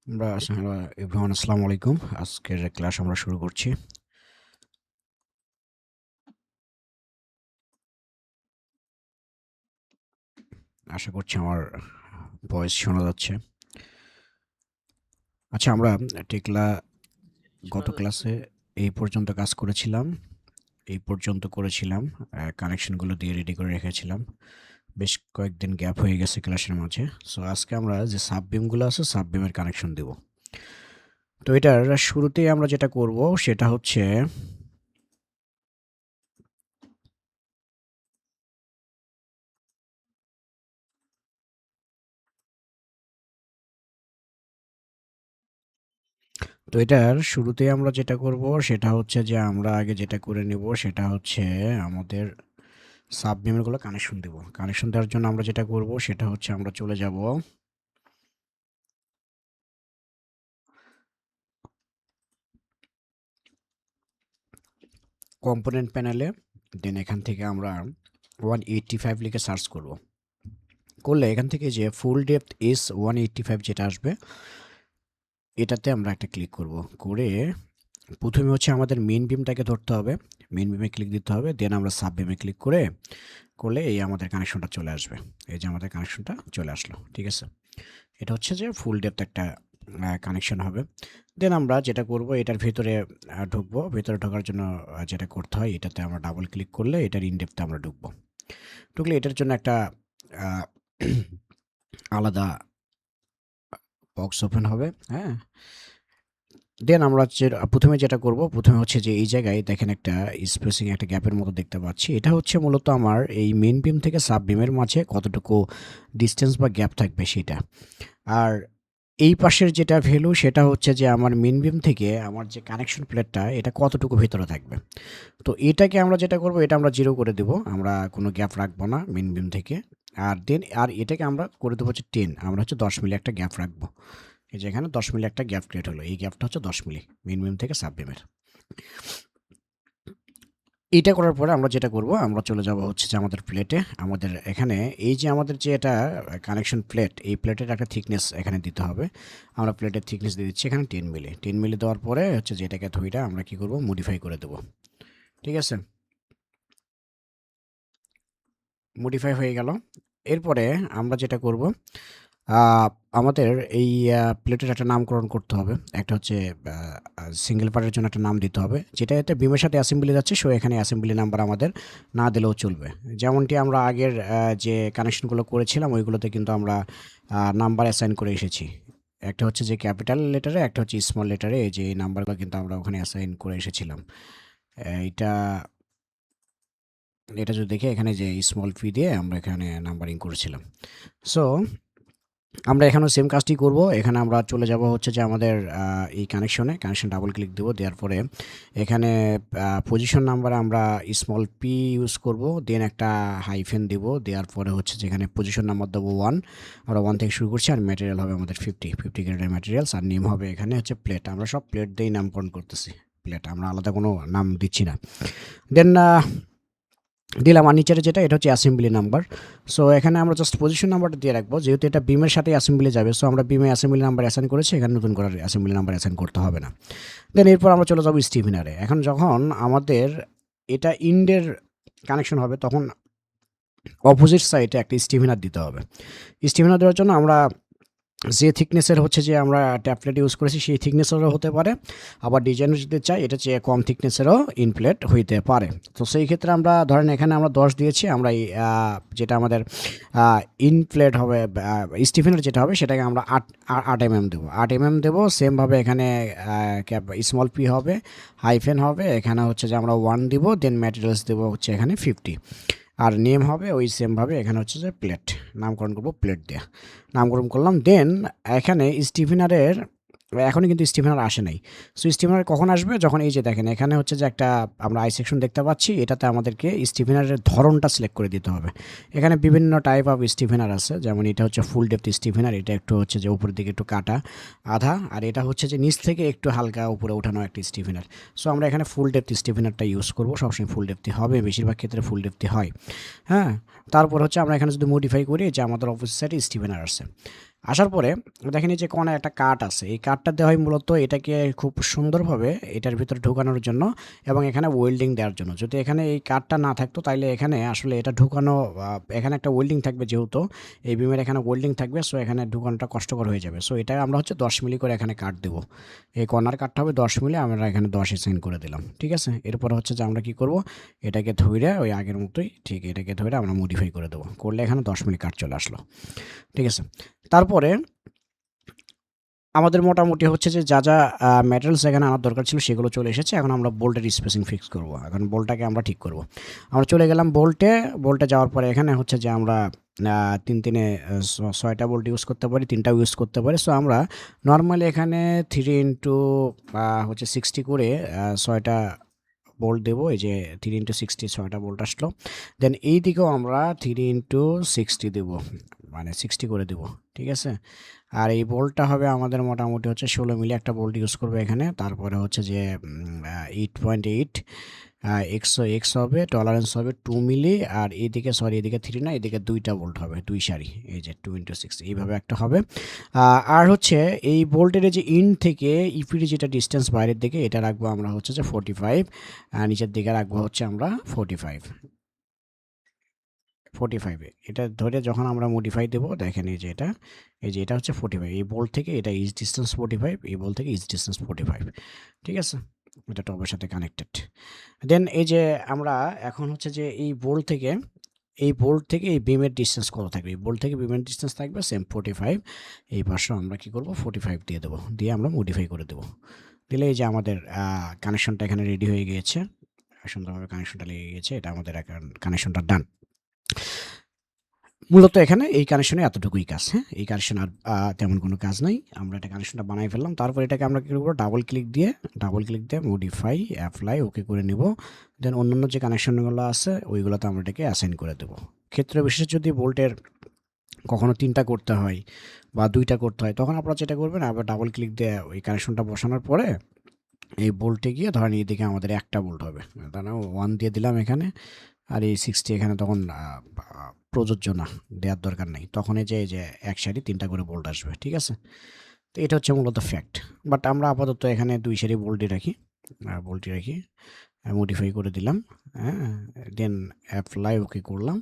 Hello everyone, আসসালামু আলাইকুম। আজকের ক্লাস আমরা শুরু করছি। আশা করছি আমার ভয়েস শোনা যাচ্ছে। আচ্ছা, আমরা টেকলা গত ক্লাসে এই পর্যন্ত কাজ করেছিলাম। কানেকশনগুলো দিয়ে রেডি করে রেখেছিলাম। বেশ কয়েকদিন গ্যাপ হয়ে গেছে ক্লাসের মাঝে। সো আজকে আমরা যে সাববিমগুলো আছে সাববিমের কানেকশন দেব। তো এটার শুরুতেই আমরা যেটা করব সেটা হচ্ছে তো এটার শুরুতেই আমরা যেটা করব সেটা হচ্ছে যে আমরা আগে যেটা করে নেব সেটা হচ্ছে আমাদের সাববিমেরগুলো কানেকশন দেব। কানেকশন দেওয়ার জন্য আমরা যেটা করব সেটা হচ্ছে আমরা চলে যাব কম্পোনেন্ট প্যানেলে। দেন এখান থেকে আমরা 185 লিখে সার্চ করব। করলে এখান থেকে যে ফুল ডেপথ ইজ 185 যেটা আসবে এটাতে আমরা একটা ক্লিক করব। করে প্রথমে হচ্ছে আমাদের মেইন বিমটাকে ধরতে হবে। মেইন বিমে ক্লিক দিতে হবে। দেন আমরা সাব বিমে ক্লিক করলে এই আমাদের কানেকশনটা চলে আসবে। এই যে আমাদের কানেকশনটা চলে আসলো। ঠিক আছে? এটা হচ্ছে যে ফুল ডেপথ একটা কানেকশন হবে। দেন আমরা যেটা করব এটার ভেতরে ঢুকবো। ভেতরে ঢোকার জন্য যেটা করতে হয় এটাতে আমরা ডাবল ক্লিক করলে এটার ইন ডেপথে আমরা ঢুকবো। ঢুকলে এটার জন্য একটা আ আলাদা বক্স ওপেন হবে। হ্যাঁ? দেন আমরা প্রথমে যেটা করব, প্রথমে হচ্ছে যে এই জায়গায় দেখেন একটা স্পেসিং একটা গ্যাপের মতো দেখতে পাচ্ছি। এটা হচ্ছে মূলত আমার এই মেইন বিম থেকে সাব বিমের মাঝে কতটুকু ডিসটেন্স বা গ্যাপ থাকবে সেটা। আর এই পাশের যেটা ভ্যালু সেটা হচ্ছে যে আমার মেইন বিম থেকে আমার যে কানেকশন প্লেটটা এটা কতটুকু ভেতরে থাকবে। তো এটাকে আমরা যেটা করব এটা আমরা 0 করে দেব। আমরা কোনো গ্যাপ রাখবো না মেইন বিম থেকে। আর এটাকে আমরা করে দেবো হচ্ছে 10। আমরা হচ্ছে 10 মিলি একটা গ্যাপ রাখবো। এই যে এখানে 10 মিলি একটা গ্যাপ ক্রিয়েট হলো। এই গ্যাপটা হচ্ছে 10 মিলি মেইন বিম থেকে সাব বিমের। এটা করার পরে আমরা যেটা করব আমরা চলে যাব হচ্ছে যে আমাদের প্লেটে। আমাদের এখানে এই যে আমাদের যে এটা কানেকশন প্লেট, এই প্লেটের একটা থিকনেস এখানে দিতে হবে। আমরা প্লেটের থিকনেস দিয়ে দিচ্ছি এখানে 10 মিলি। 10 মিলি দেওয়ার পরে হচ্ছে যে এটাকে ধইরা আমরা কি করব মডিফাই করে দেব। ঠিক আছে? মডিফাই হয়ে গেল। এরপরে আমরা যেটা করব আ আমাদের এই প্লেটের একটা নামকরণ করতে হবে। একটা হচ্ছে সিঙ্গেল পার্টের জন্য একটা নাম দিতে হবে। যেটা এতে বিমের সাথে অ্যাসেম্বলি যাচ্ছে সো এখানে অ্যাসেম্বলি নাম্বার আমাদের না দিলেও চলবে। যেমনটি আমরা আগের যে কানেকশনগুলো করেছিলাম ওইগুলোতে কিন্তু আমরা নাম্বার অ্যাসাইন করে এসেছি। একটা হচ্ছে যে ক্যাপিটাল লেটারে, একটা হচ্ছে স্মল লেটারে। এই যে এই নাম্বারগুলো কিন্তু আমরা ওখানে অ্যাসাইন করে এসেছিলাম। এইটা এটা যদি দেখি এখানে যে স্মল পি দিয়ে আমরা এখানে নাম্বারিং করেছিলাম। সো আমরা এখানেও সেম কাজটি করব। এখানে আমরা চলে যাব হচ্ছে যে আমাদের এই কানেকশন ডাবল ক্লিক দেব। দেওয়ার পরে এখানে পজিশন নাম্বারে আমরা স্মল পি ইউজ করব। দেন একটা হাইফেন দেব। দেওয়ার পরে হচ্ছে যেখানে পজিশন নাম্বার দেবো 1। আমরা 1 থেকে শুরু করছি। আর ম্যাটেরিয়াল হবে আমাদের 50 গ্রেডের ম্যাটেরিয়ালস। আর নেম হবে এখানে হচ্ছে প্লেট। আমরা সব প্লেট দিয়েই নামকরণ করতেছি। প্লেট আমরা আলাদা কোনো নাম দিচ্ছি না। দেন দিলাম। আর নিচের যেটা এটা হচ্ছে অ্যাসেম্বলি নাম্বার। সো এখানে আমরা জাস্ট পজিশন নাম্বারটা দিয়ে রাখবো, যেহেতু এটা বিমের সাথে অ্যাসেম্বলি যাবে। সো আমরা বিমে অ্যাসেম্বলি নাম্বার অ্যাসাইন করেছি, এখানে নতুন করে অ্যাসেম্বলি নাম্বার অ্যাসাইন করতে হবে না। দেন এরপর আমরা চলে যাবো স্টিফেনারে। এখন যখন আমাদের এটা ইন্ডের কানেকশন হবে তখন অপোজিট সাইডে একটা স্টিফেনার দিতে হবে। স্টিফেনার দেওয়ার জন্য আমরা যে থিকনেসের হচ্ছে যে আমরা ট্যাবলেট ইউজ করেছি সেই থিকনেসেরও হতে পারে। আবার ডিজাইন যদি চাই এটা চেয়ে কম থিকনেসেরও ইনপ্লেট হইতে পারে। তো সেই ক্ষেত্রে আমরা ধরেন এখানে আমরা 10 দিয়েছি। আমরা এই যেটা আমাদের ইনপ্লেট হবে স্টিফেনের যেটা হবে সেটাকে আমরা 8 mm দেবো। 8 mm দেবো। সেমভাবে এখানে স্মল পি হবে, হাইফেন হবে। এখানে হচ্ছে যে আমরা 1 দিব। দেন ম্যাটেরিয়ালস দেবো হচ্ছে এখানে 50। আর নেম হবে ওই সেমভাবে এখানে হচ্ছে যে প্লেট। নামকরণ করবো প্লেট দিয়ে। নামকরণ করলাম। দেন এখানে স্টিফেনারের এখনও কিন্তু স্টিফেনার আসে নাই। সো স্টিফেনার কখন আসবে? যখন এই যে দেখেন এখানে হচ্ছে যে একটা আমরা আই সেকশন দেখতে পাচ্ছি। এটাতে আমাদেরকে স্টিফেনারের ধরনটা সিলেক্ট করে দিতে হবে। এখানে বিভিন্ন টাইপ অফ স্টিফেনার আছে। যেমন এটা হচ্ছে ফুল ডেপথ স্টিফেনার। এটা একটু হচ্ছে যে উপরের দিকে একটু কাটা আধা। আর এটা হচ্ছে যে নিচ থেকে একটু হালকা উপরে ওঠানো একটা স্টিফেনার। সো আমরা এখানে ফুল ডেপথ স্টিফেনারটা ইউজ করবো। সবসময় ফুল ডেপথই হবে, বেশিরভাগ ক্ষেত্রে ফুল ডেপথই হয়। হ্যাঁ? তারপর হচ্ছে আমরা এখানে যদি মডিফাই করি যে আমাদের অপোজিট সাইডে স্টিফেনার আছে। আসার পরে দেখেন এই যে কোণে একটা কাট আছে, এই কাটটা দেওয়া হয় মূলত এটাকে খুব সুন্দরভাবে এটার ভিতরে ঢোকানোর জন্য এবং এখানে ওয়েল্ডিং দেওয়ার জন্য। যদি এখানে এই কাটটা না থাকতো তাইলে এখানে আসলে এটা ঢুকানো, এখানে একটা ওয়েল্ডিং থাকবে, যেহেতু এই বিমের এখানে ওয়েল্ডিং থাকবে, সো এখানে ঢুকানোটা কষ্টকর হয়ে যাবে। সো এটা আমরা হচ্ছে 10 মিলি করে এখানে কাট দেবো। এই কর্নার কাটটা হবে 10 মিলি, আমরা এখানে 10 সেন্ট করে দিলাম। ঠিক আছে, এরপর হচ্ছে যে আমরা কি করব, এটাকে ধইরে ওই আগের মতোই ঠিক এটাকে ধরে আমরা মডিফাই করে দেবো, করলে এখানে 10 মিলি কাট চলে আসলো। ঠিক আছে, তারপরে আমাদের মোটামুটি হচ্ছে যে যা যা ম্যাটেরিয়ালস এখানে আনার দরকার ছিল সেগুলো চলে এসেছে। এখন আমরা বোল্টের স্পেসিং ফিক্স করব, এখন বোল্টটাকে আমরা ঠিক করব। আমরা চলে গেলাম বোল্টে যাওয়ার পরে এখানে হচ্ছে যে আমরা তিন তিনে 6টা বোল্ট ইউজ করতে পারি, 3টাও ইউজ করতে পারি। সো আমরা নর্মালি এখানে 3 ইন্টু হচ্ছে 60 করে 6টা বোল্ট দেবো। এই যে 3 ইন্টু 60 6টা বোল্ট আসলো। দেন এই দিকেও আমরা 3 ইন্টু 60 দেবো, মানে 60 করে দেবো। ঠিক আছে, আর এই বোল্টটা হবে আমাদের মোটামুটি হচ্ছে 16 মিলি একটা বোল্ট ইউজ করবো এখানে। তারপরে হচ্ছে যে 8.8 এক্সো এক্স হবে, টলারেন্স হবে 2 মিলি, আর এদিকে এদিকে 3 না, এদিকে 2টা বোল্ট হবে, 2 সারি, এই যে 2 ইন্টু 6 এইভাবে একটা হবে। আর হচ্ছে এই বোল্টের যে ইন থেকে ইপিডি যেটা ডিস্টেন্স বাইরের দিকে এটা রাখবো আমরা হচ্ছে যে 45, আর নিচের দিকে রাখবো হচ্ছে আমরা 45 এটা ধরে যখন আমরা মডিফাই দেবো, দেখেন এই যে এটা হচ্ছে 45, এই বোল্ট থেকে এটা ইজ ডিস্টেন্স 45, এই বোল্ট থেকে ইজ ডিস্টেন্স 45। ঠিক আছে, এটা টপের সাথে কানেক্টেড। দেন এই যে আমরা এখন হচ্ছে যে এই বোল্ট থেকে এই বিমের ডিস্টেন্স কত থাকবে, এই বোল্ট থেকে বিমের ডিস্টেন্স থাকবে সেম 45। এই পাশে আমরা কি করব, 45 দিয়ে দেবো, দিয়ে আমরা মডিফাই করে দেবো। দিলে এই যে আমাদের কানেকশনটা এখানে রেডি হয়ে গিয়েছে, সুন্দরভাবে কানেকশনটা লেগে গিয়েছে, এটা আমাদের কানেকশনটা ডান। মূলত এখানে এই কানেকশনে এতটুকুই কাজ। হ্যাঁ, এই কানেকশন আর তেমন কোনো কাজ নাই। আমরা এটা কানেকশনটা বানাই ফেললাম। তারপর এটাকে আমরা কী করবো, ডাবল ক্লিক দিয়ে মডিফাই অ্যাপ্লাই ওকে করে নিব। দেন অন্যান্য যে কানেকশনগুলো আছে ওইগুলোতে আমরা এটাকে অ্যাসাইন করে দেবো। ক্ষেত্র বিশেষে যদি বোল্টের কখনো 3টা করতে হয় বা 2টা করতে হয়, তখন আপনারা যেটা করবেন, আবার ডাবল ক্লিক দিয়ে ওই কানেকশনটা বসানোর পরে এই বোল্টে গিয়ে ধরেন এইদিকে আমাদের একটা বোল্ট হবে, ধরেন 1 দিয়ে দিলাম এখানে, আর এই 60 এখানে তখন প্রযোজ্য না, দেওয়ার দরকার নেই। তখন এই যে এক সাইডে 3টা করে বোল্ট আসবে। ঠিক আছে, তো এটা হচ্ছে মূলত ফ্যাক্ট। বাট আমরা আপাতত এখানে 2 সারি বোল্টই রাখি, মডিফাই করে দিলাম। হ্যাঁ, দেন অ্যাপ্লাই ওকে করলাম।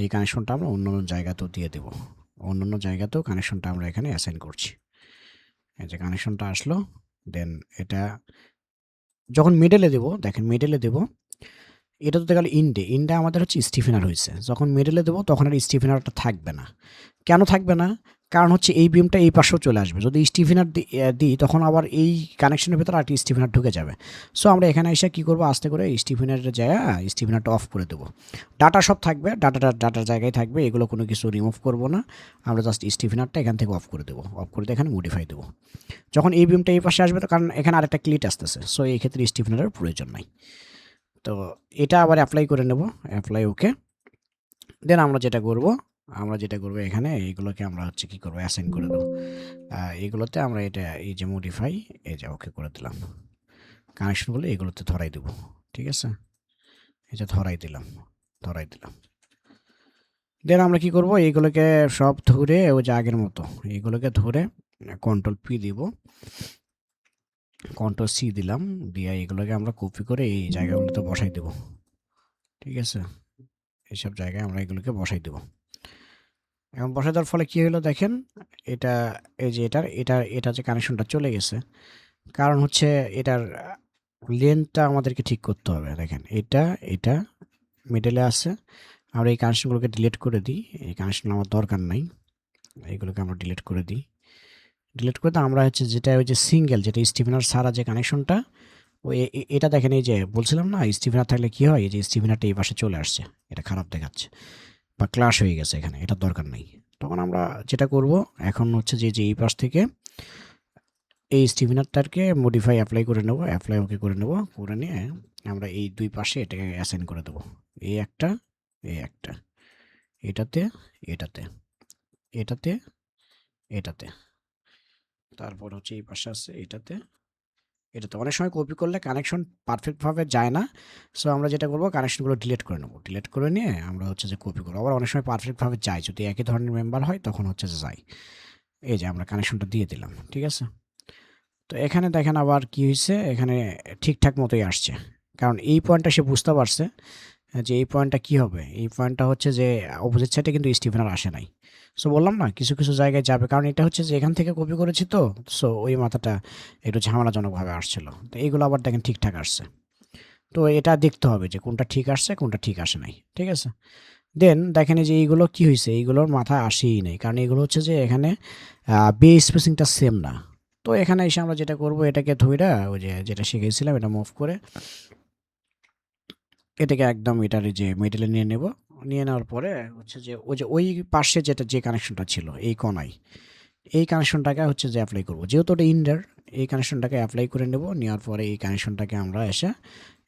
এই কানেকশনটা আমরা অন্য জায়গাতেও দিয়ে দেবো, অন্য জায়গাতেও কানেকশনটা আমরা এখানে অ্যাসাইন করছি। এই যে কানেকশনটা আসলো। দেন এটা যখন মিডলে দেবো, দেখেন মিডলে দেবো, এটা তো গেল ইন্ডে আমাদের হচ্ছে স্টিফেনার হয়েছে। যখন মিডলে দেবো তখন আর স্টিফেনারটা থাকবে না। কেন থাকবে না? কারণ হচ্ছে এই বিমটা এই পাশেও চলে আসবে। যদি স্টিফেনার দিই তখন আবার এই কানেকশনের ভেতরে আরেকটি স্টিফেনার ঢুকে যাবে। সো আমরা এখানে এসে কী করবো, আস্তে করে স্টিফেনারের জায়গা স্টিফেনারটা অফ করে দেবো। ডাটা সব থাকবে, ডাটার জায়গায় থাকবে, এগুলো কোনো কিছু রিমুভ করবো না। আমরা জাস্ট স্টিফেনারটা এখান থেকে অফ করে দেবো, অফ করে দিয়ে এখানে মডিফাই দেবো। যখন এই বিমটা এই পাশে আসবে, তো কারণ এখানে আরেকটা ক্লিট আসতেছে, সো এই ক্ষেত্রে স্টিফেনারের প্রয়োজন নাই। তো এটা আবার অ্যাপ্লাই করে নেব, অ্যাপ্লাই ওকে। দেন আমরা যেটা করব এখানে এইগুলোকে আমরা হচ্ছে কী করবো, অ্যাসাইন করে দেবো। এইগুলোতে আমরা এটা এই যে মডিফাই, এই যে ওকে করে দিলাম। কানেকশনগুলো এগুলোতে ধরাই দেবো। ঠিক আছে, এই যে ধরাই দিলাম। দেন আমরা কি করব, এইগুলোকে সব ধরে ওই যে আগের মতো এইগুলোকে ধরে Ctrl+P দিব, Ctrl+C দিলাম, দিয়ে এগুলোকে আমরা কপি করে এই জায়গাগুলোতে বসাই দেব। ঠিক আছে, এইসব জায়গায় আমরা এগুলোকে বসাই দেব। এখন বসাই দেওয়ার ফলে কী হলো দেখেন, এটা এই যে এটা যে কানেকশনটা চলে গেছে, কারণ হচ্ছে এটার লেন্থটা আমাদেরকে ঠিক করতে হবে। দেখেন এটা মিডলে আছে। আমরা এই কানেকশনগুলোকে ডিলিট করে দিই, এই কানেকশন আমার দরকার নাই, এইগুলোকে আমরা ডিলিট করে দিই। আমরা হচ্ছে যেটা ওই যে সিঙ্গেল, যেটা স্টিফেনার ছাড়া যে কানেকশনটা, ওই এটা দেখেন, এই যে বলছিলাম না স্টিফেনার থাকলে কী হয়, এই যে স্টিফেনারটা এই পাশে চলে আসছে, এটা খারাপ দেখাচ্ছে বা ক্লাশ হয়ে গেছে, এখানে এটা দরকার নেই। তখন আমরা যেটা করব এখন হচ্ছে যে এই পাশ থেকে এই স্টিফেনারটাকে মডিফাই অ্যাপ্লাই করে নেব, অ্যাপ্লাই ওকে করে নেব, করে নিয়ে আমরা এই দুই পাশে এটাকে অ্যাসাইন করে দেবো। এই একটা এটাতে এটাতে তারপর হচ্ছে এই পাশে আছে এটাতে অনেক সময় কপি করলে কানেকশন পারফেক্টভাবে যায় না। সো আমরা যেটা করবো, কানেকশনগুলো ডিলিট করে নেবো, ডিলিট করে নিয়ে আমরা হচ্ছে যে কপি করবো। আবার অনেক সময় পারফেক্টভাবে যায়, যদি একই ধরনের মেম্বার হয় তখন হচ্ছে যে যায়। এই যে আমরা কানেকশনটা দিয়ে দিলাম, ঠিক আছে? তো এখানে দেখেন আবার কি হয়েছে, এখানে ঠিকঠাক মতোই আসছে, কারণ এই পয়েন্টটা সে বুঝতে পারছে যে এই পয়েন্টটা কি হবে। এই পয়েন্টটা হচ্ছে যে অপোজিট সাইডে কিন্তু স্টিফেন আর আসে নাই। সো বললাম না কিছু কিছু জায়গায় যাবে, কারণ এটা হচ্ছে যে এখান থেকে কপি করেছি তো। সো ওই মাথাটা একটু ঝামেলাজনকভাবে আসছিল, তো এইগুলো আবার দেখেন ঠিকঠাক আসছে। তো এটা দেখতে হবে যে কোনটা ঠিক আসছে কোনটা ঠিক আসে নাই, ঠিক আছে? দেন দেখেন এই যে এইগুলো কি হয়েছে, এইগুলোর মাথা আসেই নাই, কারণ এগুলো হচ্ছে যে এখানে বে স্পেসিংটা সেম না। তো এখানে এসে আমরা যেটা করব, এটাকে ধইরা ওই যে যেটা শিখেছিলাম এটা মুভ করে এটাকে একদম এটার এই যে মিডলে নিয়ে নেব। নিয়ে নেওয়ার পরে হচ্ছে যে ওই যে ওই পাশে যেটা যে কানেকশনটা ছিল এই কোনায়, এই কানেকশনটাকে হচ্ছে যে অ্যাপ্লাই করব, যেহেতু ওটা ইন্ডার। এই কানেকশনটাকে অ্যাপ্লাই করে নেব, নেওয়ার পরে এই কানেকশনটাকে আমরা এসে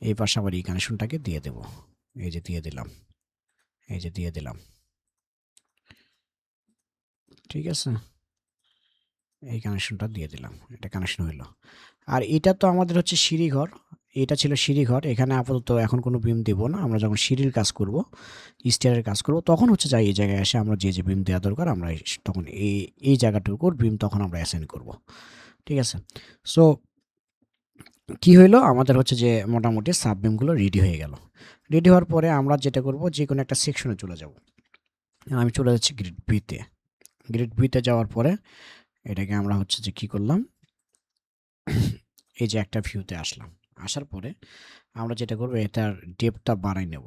এই পাশে আবার এই কানেকশনটাকে দিয়ে দেব। এই যে দিয়ে দিলাম, এই যে দিয়ে দিলাম, ঠিক আছে? এই কানেকশনটা দিয়ে দিলাম, এটা কানেকশন হইলো। আর এটা তো আমাদের হচ্ছে সিঁড়িঘর, এটা ছিল সিঁড়িঘর। এখানে আপাতত এখন কোনো বিম দেব না, আমরা যখন সিঁড়ির কাজ করব, স্টেয়ারের কাজ করব, তখন হচ্ছে যাই এই জায়গায় এসে আমরা যে যে বিম দেওয়া দরকার আমরা তখন এই এই জায়গাটুকুর বিম তখন আমরা অ্যাসাইন করব, ঠিক আছে? সো কি হইলো, আমাদের হচ্ছে যে মোটামুটি সাব বিমগুলো রেডি হয়ে গেল। রেডি হওয়ার পরে আমরা যেটা করব, যে কোনো একটা সেকশনে চলে যাব। আমি চলে যাচ্ছি গ্রিড বিতে। গ্রিড বিতে যাওয়ার পরে এটাকে আমরা হচ্ছে যে কি করলাম, এই যে একটা ভিউতে আসলাম। আসার পরে আমরা যেটা করবো, এটার ডেপথটা বাড়াই নেব।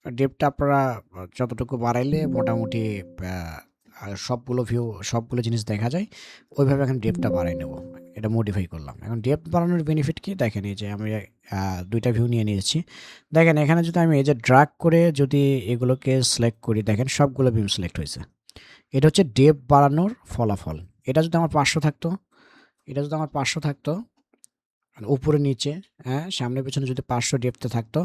ডেপথটা আপনারা যতটুকু বাড়াইলে মোটামুটি সবগুলো ভিউ সবগুলো জিনিস দেখা যায়, ওইভাবে এখন ডেপথটা বাড়াই নেব। এটা মডিফাই করলাম। এখন ডেপথ বাড়ানোর বেনিফিট কি দেখেন, এই যে আমি দুইটা ভিউ নিয়ে নিয়েছি। দেখেন এখানে যদি আমি এই যে ড্রাগ করে যদি এগুলোকে সিলেক্ট করি, দেখেন সবগুলো ভিউ সিলেক্ট হয়েছে। এটা হচ্ছে ডেপথ বাড়ানোর ফলাফল। এটা যদি আমার 500 থাকতো, এটা যদি আমার 500 থাকতো উপরে নিচে, হ্যাঁ, সামনে পেছনে যদি 500 ডেপথে থাকতো,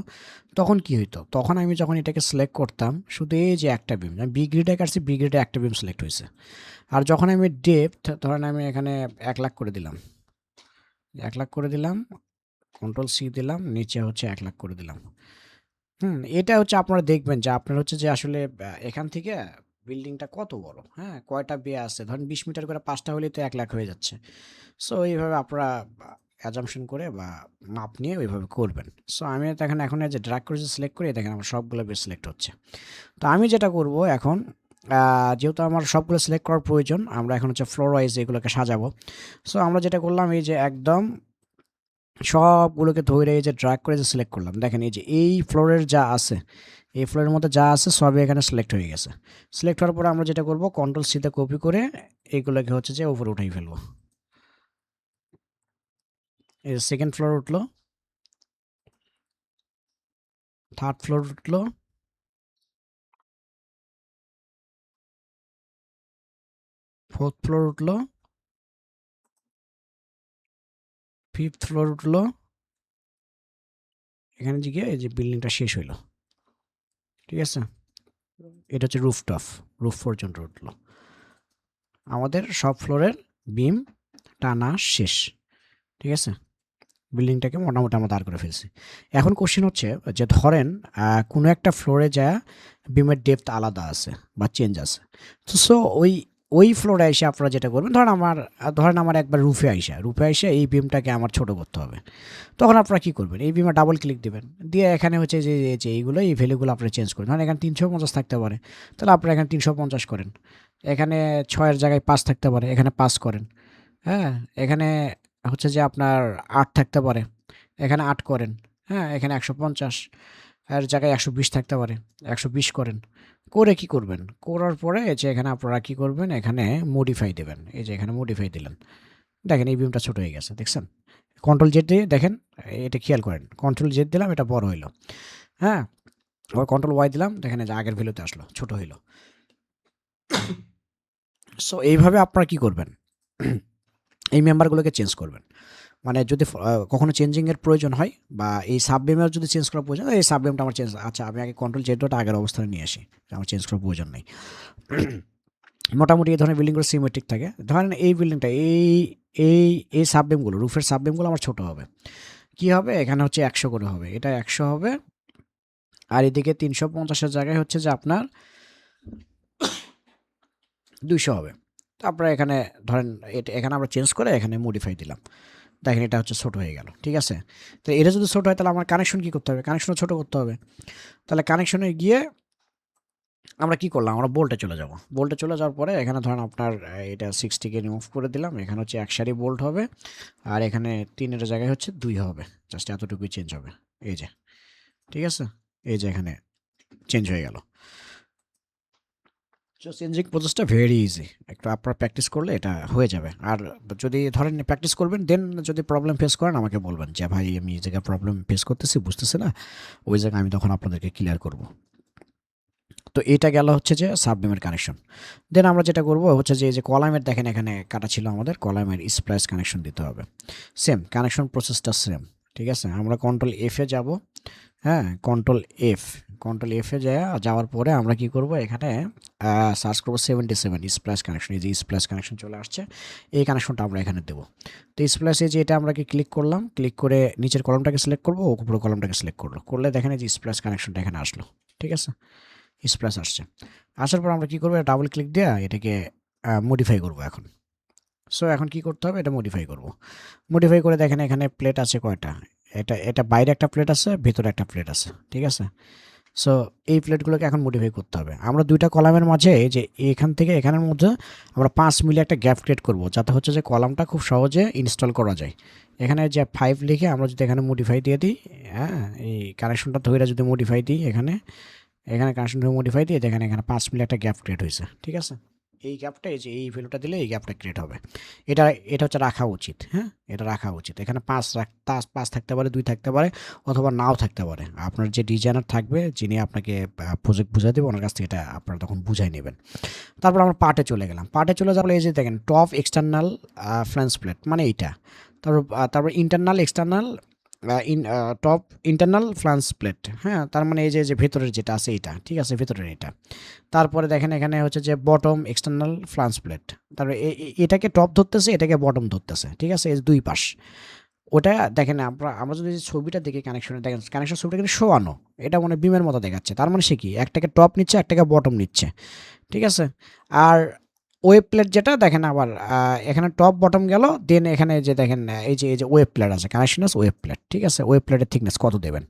তখন কি হইতো? তখন আমি যখন এটাকে সিলেক্ট করতাম, শুধু এই যে একটা বিম, আমি বি গ্রিডে কাটছি, বি গ্রিডে একটা বিম সিলেক্ট হয়েছে। আর যখন আমি ডেপথ ধরেন আমি এখানে 1,00,000 করে দিলাম, 1,00,000 করে দিলাম, কন্ট্রোল সি দিলাম, নিচে হচ্ছে 1,00,000 করে দিলাম। এটা হচ্ছে আপনারা দেখবেন যে আপনার হচ্ছে যে আসলে এখান থেকে বিল্ডিংটা কত বড়, হ্যাঁ, কয়টা বে আছে, ধরেন 20 মিটার করে 5টা হলেই তো 1,00,000 হয়ে যাচ্ছে। সো এইভাবে আপনারা অ্যাজাম্পশন করে বা মাপ নিয়ে ওইভাবে করবেন। সো আমি দেখেন এখন এই যে ড্র্যাগ করে যে সিলেক্ট করি, দেখেন আমার সবগুলো বেশ সিলেক্ট হচ্ছে। তো আমি যেটা করব এখন, যেহেতু আমার সবগুলো সিলেক্ট করার প্রয়োজন, আমরা এখন হচ্ছে ফ্লোর ওয়াইজ এগুলোকে সাজাবো। সো আমরা যেটা করলাম, এই যে একদম সবগুলোকে ধরে এই যে ড্র্যাগ করে যে সিলেক্ট করলাম, দেখেন এই যে এই ফ্লোরের যা আছে, এই ফ্লোরের মধ্যে যা আছে সবই এখানে সিলেক্ট হয়ে গেছে। সিলেক্ট হওয়ার পরে আমরা যেটা করব, কন্ট্রোল সিতে কপি করে এইগুলোকে হচ্ছে যে উপরে উঠাই ফেলবো। এই যে সেকেন্ড ফ্লোর উঠলো, থার্ড ফ্লোর উঠলো, ফোর্থ ফ্লোর উঠলো, ফিফথ ফ্লোর উঠলো। এখানে যে গিয়ে এই যে বিল্ডিংটা শেষ হইলো, ঠিক আছে? এটা হচ্ছে রুফটপ, রুফ পর্যন্ত উঠলো। আমাদের সব ফ্লোরের বিম টানা শেষ, ঠিক আছে? বিল্ডিংটাকে মোটামুটি আমরা দাঁড় করে ফেলছি। এখন কোশ্চেন হচ্ছে যে ধরেন কোনো একটা ফ্লোরে যা বিমের ডেপথ আলাদা আছে বা চেঞ্জ আছে। তো সো ওই ওই ফ্লোরে এসে আপনারা যেটা করবেন, ধরেন আমার একবার রুফে আইসা এই বিমটাকে আমার ছোট করতে হবে। তখন আপনারা কী করবেন, এই বিমে ডাবল ক্লিক দেবেন, দিয়ে এখানে হচ্ছে যে এইগুলো এই ভ্যালুগুলো আপনারা চেঞ্জ করেন। ধরেন এখানে 350 থাকতে পারে, তাহলে আপনারা এখানে 350 করেন। এখানে 6-এর জায়গায় 5 থাকতে পারে, এখানে 5 করেন। হ্যাঁ, এখানে হচ্ছে যে আপনার 8 থাকতে পারে, এখানে 8 করেন। হ্যাঁ, এখানে 150 এর জায়গায় 120 থাকতে পারে, 120 করেন। করে কি করবেন? করার পরে এই যে এখানে আপনারা কি করবেন, এখানে মডিফাই দেবেন। এই যে এখানে মডিফাই দিলেন। দেখেন এই বিমটা ছোট হয়ে গেছে, দেখছেন? কন্ট্রোল জেড দিয়ে দেখেন, এটা খেয়াল করেন। কন্ট্রোল জেড দিলাম, এটা বড় হইলো। হ্যাঁ, আবার কন্ট্রোল ওয়াই দিলাম, দেখেন এই যে আগের ভ্যালুতে আসলো, ছোট হইলো। সো এইভাবে আপনারা কি করবেন, এই মেম্বারগুলোকে চেঞ্জ করবেন। মানে যদি কখনো চেঞ্জিংয়ের প্রয়োজন হয় বা এই সাববেমের যদি চেঞ্জ করার প্রয়োজন হয়, এই সাববেমটা আমার চেঞ্জ, আচ্ছা আমি আগে কন্ট্রোল জেডটা আগের অবস্থানে নিয়ে আসি, আমার চেঞ্জ করার প্রয়োজন নেই। মোটামুটি এই ধরনের বিল্ডিংগুলো সিমেট্রিক থাকে। ধরেন এই বিল্ডিংটা এই এই সাববেমগুলো, রুফের সাববেমগুলো আমার ছোট হবে। কি হবে, এখানে হচ্ছে 100 করে হবে, এটা 100 হবে। আর এদিকে 350-এর জায়গায় হচ্ছে যে আপনার 200 হবে। তারপরে এখানে ধরেন এটা এখানে আমরা চেঞ্জ করে এখানে মডিফাই দিলাম। দেখেন এটা হচ্ছে ছোট হয়ে গেল, ঠিক আছে? তো এটা যদি ছোট হয় তাহলে আমার কানেকশন কি করতে হবে? কানেকশনও ছোট করতে হবে। তাহলে কানেকশনে গিয়ে আমরা কি করলাম? আমরা বোল্টে চলে যাব। বোল্টে চলে যাওয়ার পরে এখানে ধরেন আপনার এটা 60 কে রিমুভ করে দিলাম। এখানে হচ্ছে এক সারি বোল্ট হবে। আর এখানে 3 এর জায়গায় হচ্ছে 2 হবে। জাস্ট এতটুকুই চেঞ্জ হবে। এই যে, ঠিক আছে? এই যে এখানে চেঞ্জ হয়ে গেল। সো চেঞ্জিং প্রসেসটা ভেরি ইজি। একটু আপনারা প্র্যাকটিস করলে এটা হয়ে যাবে। আর যদি ধরেন প্র্যাকটিস করবেন, দেন যদি প্রবলেম ফেস করেন আমাকে বলবেন যে, "ভাই আমি এই জায়গায় প্রবলেম ফেস করতেছি, বুঝতেছি না।" ওই জায়গায় আমি তখন আপনাদেরকে ক্লিয়ার করব। তো এটা গেল হচ্ছে যে সাবনেমের কানেকশন। দেন আমরা যেটা করব হচ্ছে যে এই যে কলামের দেখেন এখানে কাটা ছিল আমাদের, কলামের স্প্লাইস কানেকশন দিতে হবে। সেম কানেকশন প্রসেসটা সেম। ঠিক আছে? আমরা কন্ট্রোল এফ এ যাব। হ্যাঁ? কন্ট্রোল এফ এ যাওয়ার পরে আমরা কি করব এখানে সার্চ করব 77 স্প্লাইস কানেকশন। এই যে স্প্লাইস কানেকশন চলে আসছে। এই কানেকশনটা আমরা এখানে দেব। তো স্প্লাইসে যে এটা আমরা ক্লিক করলাম, ক্লিক করে নিচের কলামটাকে সিলেক্ট করব, উপরের কলামটাকে সিলেক্ট করব। করলে দেখেন এই যে স্প্লাইস কানেকশনটা এখানে আসলো। ঠিক আছে? স্প্লাইস আসছে। আসার পর আমরা কি করব? ডাবল ক্লিক দিয়ে এটাকে মডিফাই করব এখন। সো এখন কি করতে হবে? এটা মডিফাই করব। মডিফাই করে দেখেন এখানে প্লেট আছে কয়টা? এটা বাইরে একটা প্লেট আছে, ভিতরে একটা প্লেট আছে। ঠিক আছে? সো এই প্লেটগুলোকে এখন মডিফাই করতে হবে। আমরা ২ টা কলামের মাঝে যে এখান থেকে এখানের মধ্যে আমরা ৫ মিলি একটা গ্যাপ ক্রিয়েট করব। যাতে হচ্ছে যে কলামটা খুব সহজে ইনস্টল করা যায়। এখানে যে ৫ লিখে আমরা যদি এখানে মডিফাই দিয়ে দিই, হ্যাঁ? এই কানেকশনটা ধইরা যদি মডিফাই দিই এখানে কানেকশনটা মডিফাই দিয়ে দেখেন এখানে ৫ মিলি একটা গ্যাপ ক্রিয়েট হয়েছে। ঠিক আছে? এই গ্যাপটা এই যে এই ভ্যালুটা দিলে এই গ্যাপটা ক্রিয়েট হবে। এটা এটা হচ্ছে রাখা উচিত। হ্যাঁ? এটা রাখা উচিত। এখানে ৫ থাকতে পারে, ২ থাকতে পারে অথবা নাও থাকতে পারে। আপনার যে ডিজাইনার থাকবে যিনি আপনাকে প্রজেক্ট বুঝাই দেবে ওনার কাছ থেকে এটা আপনারা তখন বুঝাই নেবেন। তারপর আমরা পার্টে চলে গেলাম। পার্টে চলে যাওয়ার পরে এই যে দেখেন টপ এক্সটার্নাল ফ্ল্যাঞ্জ প্লেট মানে এইটা। তারপর internal external top internal flange plate. হ্যাঁ? তার মানে এই যে ভেতরের যেটা আছে এইটা। ঠিক আছে? ভেতরের এটা। তারপরে দেখেন এখানে হচ্ছে যে বটম এক্সটার্নাল ফ্ল্যাঞ্জ প্লেট। তারপরে এটাকে টপ ধরতেছে, এটাকে বটম ধরতেছে। ঠিক আছে? এই ২ পাশ। ওটা দেখেন আমরা যদি ছবিটা দেখি কানেকশনে দেখেন কানেকশন ছবিটা কিন্তু শোয়ানো। এটা মানে বিমের মতো দেখাচ্ছে। তার মানে সে কি? একটাকে টপ নিচ্ছে, একটাকে বটম নিচ্ছে। ঠিক আছে? আর ওয়েব প্লেট যেটা দেখেন আবার এখানে টপ বটম গেল, দেন এখানে যে দেখেন এই যে ওয়েব প্লেট আছে, কানেকশন আছে ওয়েব প্লেট। ঠিক আছে? ওয়েব প্লেটের থিকনেস কত দেবেন?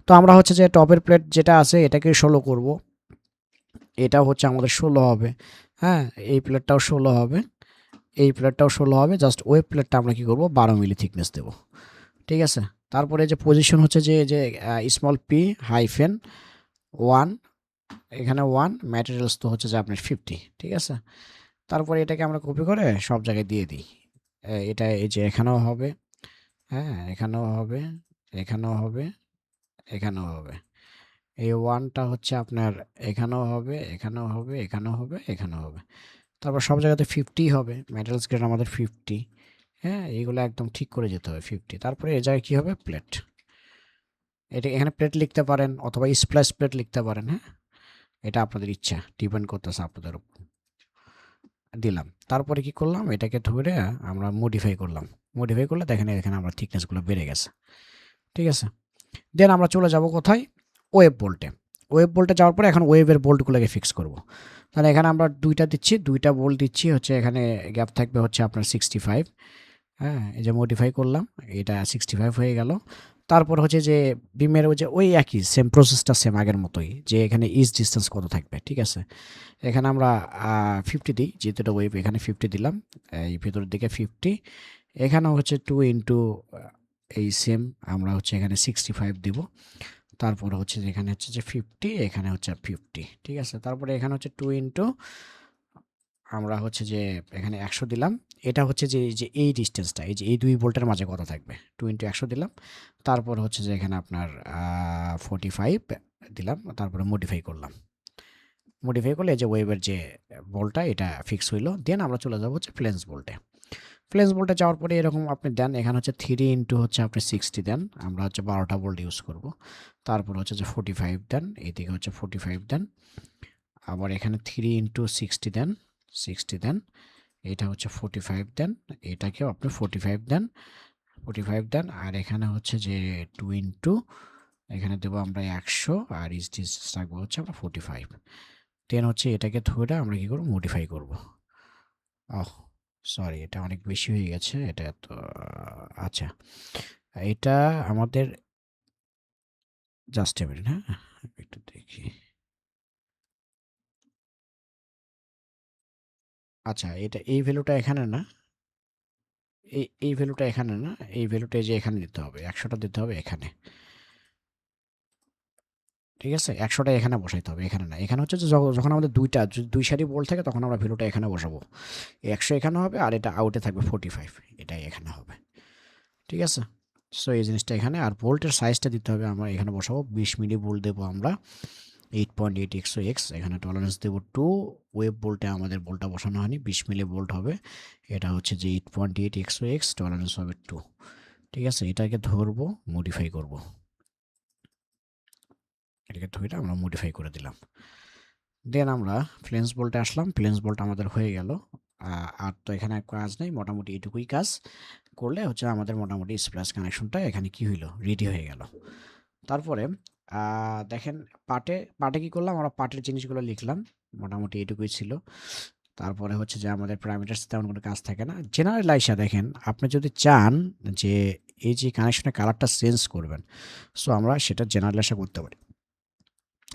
তো আমরা হচ্ছে যে টপের প্লেট যেটা আছে এটাকে ১৬ করব। এটাও হচ্ছে আমাদের ১৬ হবে। হ্যাঁ? এই প্লেটটাও ১৬ হবে। এই প্লেটটাও ১৬ হবে। জাস্ট ওয়েব প্লেটটা আমরা কি করব? ১২ মিলি থিকনেস দেব। ঠিক আছে? তারপরে যে পজিশন হচ্ছে যে স্মল পি হাইফেন 1 এখানে 1 ম্যাটেরিয়ালস তো হচ্ছে যে আপনার 50। ঠিক আছে? তারপরে এটাকে আমরা কপি করে সব জায়গায় দিয়ে দিই। এটা এই যে এখানেও হবে, হ্যাঁ? এখানেও হবে, এখানেও হবে, এখানেও হবে। এই 1 টা হচ্ছে আপনার এখানেও হবে, এখানেও হবে, এখানেও হবে, এখানেও হবে। তারপর সব জায়গাতে 50 হবে। ম্যাটেরিয়ালস গ্রেড আমাদের 50। হ্যাঁ? এগুলো একদম ঠিক করে যেতে হবে 50। তারপরে এই জায়গায় কি হবে? প্লেট। এটা এখানে প্লেট লিখতে পারেন অথবা স্প্লাইস প্লেট লিখতে পারেন। হ্যাঁ? এটা আপনাদের ইচ্ছা। ডিপেন্ড করতেছে আপনাদের উপর। দিলাম। তারপরে কি করলাম? এটাকে ধরে আমরা মডিফাই করলাম। মডিফাই করলে দেখেন এখানে আমার থিকনেসগুলো বেড়ে গেছে। ঠিক আছে? দেন আমরা চলে যাব কোথায়? ওয়েব বোল্টে। ওয়েব বোল্টে যাওয়ার পরে এখন ওয়েবের বোল্টগুলোকে ফিক্স করব। তাহলে এখানে আমরা ২ টা দিচ্ছি, ২ টা বোল্ট দিচ্ছি হচ্ছে এখানে গ্যাপ থাকবে হচ্ছে আপনার 65। হ্যাঁ? এই যে মডিফাই করলাম। এটা 65 হয়ে গেল। তারপর হচ্ছে যে বিমের ওই একই সেম প্রসেসটা সেম আগের মতোই। যে এখানে ইজ ডিসট্যান্স কত থাকবে। ঠিক আছে? এখানে আমরা 50 দিই। যেহেতু এটা ওয়েব এখানে 50 দিলাম। এই ভেতরের দিকে 50। এখানেও হচ্ছে 2 ইনটু এই সেম আমরা হচ্ছে এখানে 65 দিব। তারপরে হচ্ছে যে এখানে হচ্ছে যে 50 এখানে হচ্ছে 50। ঠিক আছে? তারপরে এখানে হচ্ছে 2 ইনটু আমরা হচ্ছে যে এখানে 100 দিলাম। এটা হচ্ছে যে এই ডিসট্যান্সটা এই যে এই ২ ভোল্টের মাঝে কত থাকবে? 2 ইনটু 100 দিলাম। তারপর হচ্ছে যে এখানে আপনার 45 দিলাম। তারপরে মডিফাই করলাম। মডিফাই করলে এই যে ওয়েবের যে বোল্টটা এটা ফিক্স হইলো। দেন আমরা চলে যাব হচ্ছে ফ্লেঞ্জ বোল্টে। ফ্লেঞ্জ বোল্টে যাওয়ার পরে এরকম আপনি দেন এখানে হচ্ছে 3 ইনটু হচ্ছে আপনি 60 দেন। আমরা হচ্ছে ১২ টা বোল্ট ইউজ করব। তারপর হচ্ছে যে 45 দেন। এদিকে হচ্ছে 45 দেন। আবার এখানে 3 ইনটু 60 দেন, 60 দেন। এটা হচ্ছে 45 দেন। এটাকেও আপনি 45 দেন, 45 দেন। আর এখানে হচ্ছে যে 2 ইনটু এখানে দেবো আমরা 100 আর ইজ ডিসট্যান্স রাখবো হচ্ছে আমরা 45। দেন হচ্ছে এটাকে ধরে আমরা কি করব? মডিফাই করব। ওহ সরি, এটা অনেক বেশি হয়ে গেছে, এটা তো আচ্ছা, এটা আমাদের জাস্ট এ মিনিট, হ্যাঁ একটু দেখি। আচ্ছা, এটা এই ভ্যালুটা এখানে না, এই ভ্যালুটা এখানে না, এই ভ্যালুটা এই যে এখানে দিতে হবে, 100টা দিতে হবে এখানে। ঠিক আছে, 100টা এখানে বসাইতে হবে, এখানে না। এখানে হচ্ছে যে যখন আমাদের দুই সারি বোল্ট থাকে তখন আমরা ভ্যালুটা এখানে বসাবো। 100 এখানে হবে আর এটা আউটে থাকবে 45, এটাই এখানে হবে। ঠিক আছে, সো এই জিনিসটা এখানে। আর বোল্টের সাইজটা দিতে হবে, আমরা এখানে বসাবো 20 মিলি বোল্ট দেবো আমরা, 8.8 এক্সো এক্স। এখানে টলারেন্স দেবো 2। ওয়েব বোল্টে আমাদের বোল্টটা বসানো হয়নি, 20 মিলি বোল্ট হবে। এটা হচ্ছে যে 8.8 এক্সো এক্স, টলারেন্স হবে 2। ঠিক আছে, এটাকে ধরবো, মডিফাই করব, এটাকে ধরে আমরা মডিফাই করে দিলাম। দেন আমরা ফ্লেন্স বোল্টে আসলাম, ফ্লেন্স বোল্ট আমাদের হয়ে গেল। আর তো এখানে কাজ নেই, মোটামুটি এটুকুই কাজ করলে হচ্ছে আমাদের মোটামুটি স্প্লাশ কানেকশনটা এখানে কি হইলো, রেডি হয়ে গেল। তারপরে দেখেন পার্টে পার্টে কী করলাম, আমরা পার্টের জিনিসগুলো লিখলাম, মোটামুটি এটুকুই ছিল। তারপরে হচ্ছে যে আমাদের প্যারামিটারস তেমন কোনো কাজ থাকে না। জেনারেল আইসা দেখেন, আপনি যদি চান যে এই যে কানেকশনের কালারটা চেঞ্জ করবেন, সো আমরা সেটা জেনারেল আশা করতে পারি।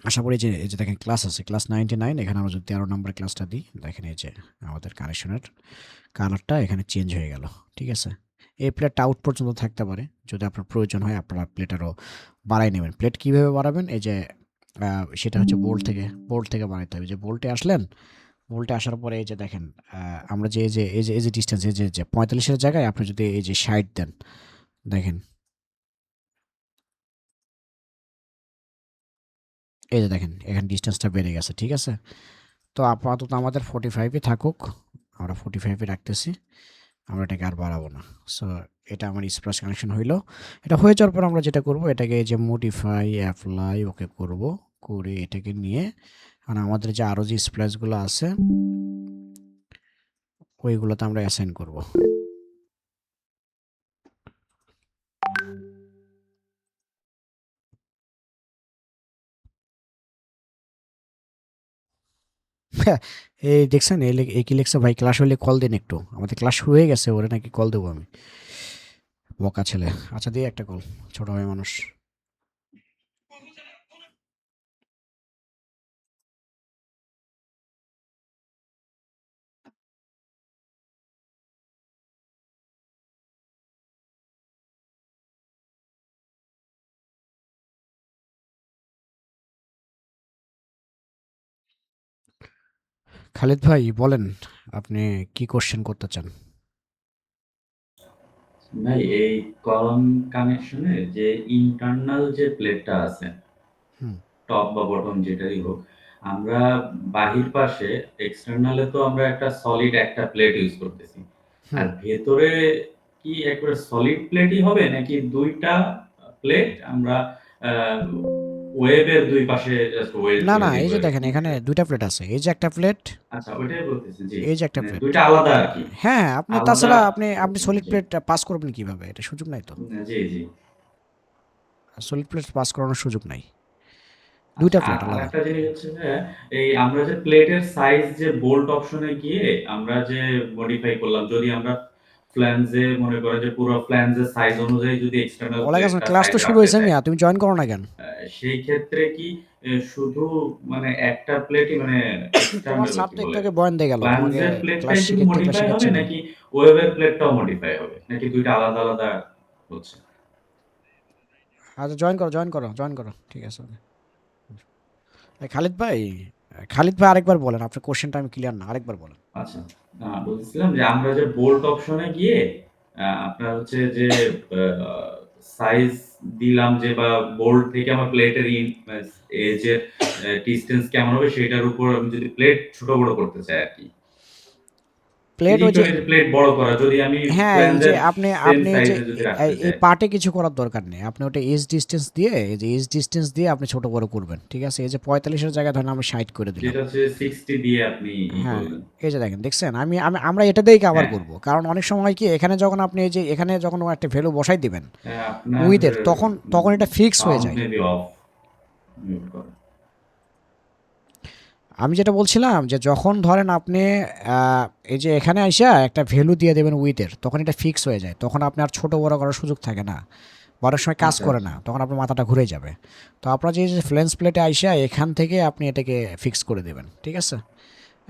আশা করি যে এই যে দেখেন ক্লাস আছে, ক্লাস 99, এখানে আমরা যদি 13 নম্বর ক্লাসটা দিই, দেখেন এই যে আমাদের কানেকশনের কালারটা এখানে চেঞ্জ হয়ে গেল। ঠিক আছে, এই প্লেটটা আউট পর্যন্ত থাকতে পারে, যদি আপনার প্রয়োজন হয় আপনারা প্লেট আরও বাড়াই নেবেন। প্লেট কীভাবে বাড়াবেন, এই যে সেটা হচ্ছে বোল্ট থেকে বানাইতে হবে। যে বোল্টে আসলেন, বোল্টে আসার পরে এই যে দেখেন, আমরা যে এই যে ডিস্টেন্স, এই যে 45-এর জায়গায় আপনি যদি এই যে 60 দেন, দেখেন এই যে দেখেন এখানে ডিস্টেন্সটা বেড়ে গেছে। ঠিক আছে, তো আপাতত আমাদের 45-ই থাকুক, আমরা 45-এ রাখতেছি, আমরা এটাকে আর বাড়াবো না। সো এটা আমার স্প্লাশ কানেকশন হইলো। এটা হয়ে যাওয়ার পর আমরা যেটা করব, এটাকে এই যে মডিফাই অ্যাপ্লাই ওকে করব, করে এটাকে নিয়ে মানে আমাদের যে আরও যে স্প্লাশগুলো আছে ওইগুলোতে আমরা অ্যাসাইন করব। এই দেখছেন, এই কি লেখছে ভাই, ক্লাস হলে কল দিন একটু, আমাদের ক্লাস শুরু হয়ে গেছে, ওরে নাকি কল দেবো আমি, বকা ছেলে। আচ্ছা দিয়ে একটা কল, ছোট ভাই মানুষ। খালিদ ভাই বলেন, আপনি কি কোশ্চেন করতে চান? ভাই এই কলাম কানেকশনে যে ইন্টারনাল যে প্লেটটা আছে, হুম টপ বা বটম যেটাই হোক, আমরা বাহির পাশে এক্সটার্নালে তো আমরা একটা সলিড একটা প্লেট ইউজ করতেছি। আর হুম ভেতরে কি একবারে সলিড প্লেটই হবে নাকি ২ টা প্লেট আমরা আ ওয়েবের ২ পাশে জাস্ট ওয়েল্ড না করে না, দিব এই যে দেখেন এরকম এখানে কিছু? দুইটা প্লেট আছে, এই যে একটা প্লেট, আচ্ছা ওইটাই বলতেছি জি। এই যে একটা মানে প্লেট। ২ টা আলাদা আরকি। হ্যাঁ হ্যাঁ, আপনি আলাদা তাছাড়া আপনি বলতেছি সলিড জি। প্লেট পাস করবেন কিভাবে, এটা সুযোগ নাই তো। জি, জি। সলিড প্লেট পাস করানোর সুযোগ নাই, আচ্ছা দুইটা প্লেট আলাদা। আরেকটা জিনিস হচ্ছে যে এই আমরা যে প্লেটের সাইজ যে বোল্ট অপশনে গিয়ে আমরা যে মডিফাই করলাম, যদি আমরা ফ্ল্যাঞ্জে মনে করেন যে পুরো ফ্ল্যাঞ্জের সাইজ অনুযায়ী যদি এক্সটার্নাল ওয়ালাইকুম প্লেটটা ক্লাস সাইজ তো শুরু রাখতে হয়েছে চাই, মিয়া, তুমি জয়েন করো না কেন? সেই ক্ষেত্রে কি শুধু মানে একটা প্লেটই মানে তোমার এক্সটার্নাল স্যার কি তো একটু বলে? আগে বয়ান দিয়ে গেল, তোমাকে ফ্ল্যাঞ্জের ক্লাস প্লেটটাই শুধু শিখাইতে ক্লাস মডিফাই হবে শিখাচ্ছে না। নাকি ওয়েবের প্লেটটাও মডিফাই হবে? নাকি ২ টা আলাদা, আলাদা হচ্ছে? আচ্ছা জয়েন করো, ঠিক আছে। খালিদ ভাই, আরেকবার বলেন, আপনার কোশ্চেনটা আমি ক্লিয়ার না, আরেকবার বলেন। আচ্ছা। বলতেছিলাম যে আমরা যে বোল্ট অপশনে গিয়ে আপনার হচ্ছে যে আ সাইজ দিলাম যে বা বোল্ট থেকে আমার প্লেটের এজের ডিসট্যান্স কেমন হবে সেটার উপর আমি যদি প্লেট ছোট বড় করতে চাই আরকি। প্লেট ওই যে, ইলেকট্রনিক প্লেট বড় করা যদি আমি হ্যাঁ এই যে ফ্ল্যাঞ্জের আপনি সেম আপনি এই যে সাইজে যদি রাখতে এই চাই। পার্টে কিছু করার দরকার নেই, আপনি ওটা এজ ডিস্টেন্স দিয়ে, এই যে এজ ডিস্টেন্স দিয়ে আপনি ছোট বড় করবেন। ঠিক আছে, এই যে 45-এর জায়গায় ধরেন আমি 60 করে দিলাম। যেটা হচ্ছে 60 দিয়ে আপনি হ্যাঁ, করবেন। এই যে দেখেন, দেখছেন আমরা এটা দিয়েই কভার হ্যাঁ, হ্যাঁ। করব, কারণ অনেক সময় কি এখানে যখন আপনি এই যে এখানে যখন একটা ভ্যালু বসাই দিবেন আপনার উইথের, তখন এটা ফিক্স হয়ে সাউন্ড যায়। মেবি অফ মিউট করা। আমি যেটা বলছিলাম যে যখন ধরেন আপনি এই যে এখানে আইসা একটা ভ্যালু দিয়ে দেবেন উইথের, তখন এটা ফিক্স হয়ে যায়, তখন আপনি আর ছোট বড় করার সুযোগ থাকে না, বড় সময় কাজ আচ্ছা করে আচ্ছা না, তখন আপনার মাথাটা ঘুরে যাবে। তো আপনার যে ফ্লেন্স প্লেটে আইসা এখান থেকে আপনি এটাকে ফিক্স করে দেবেন, ঠিক আছে?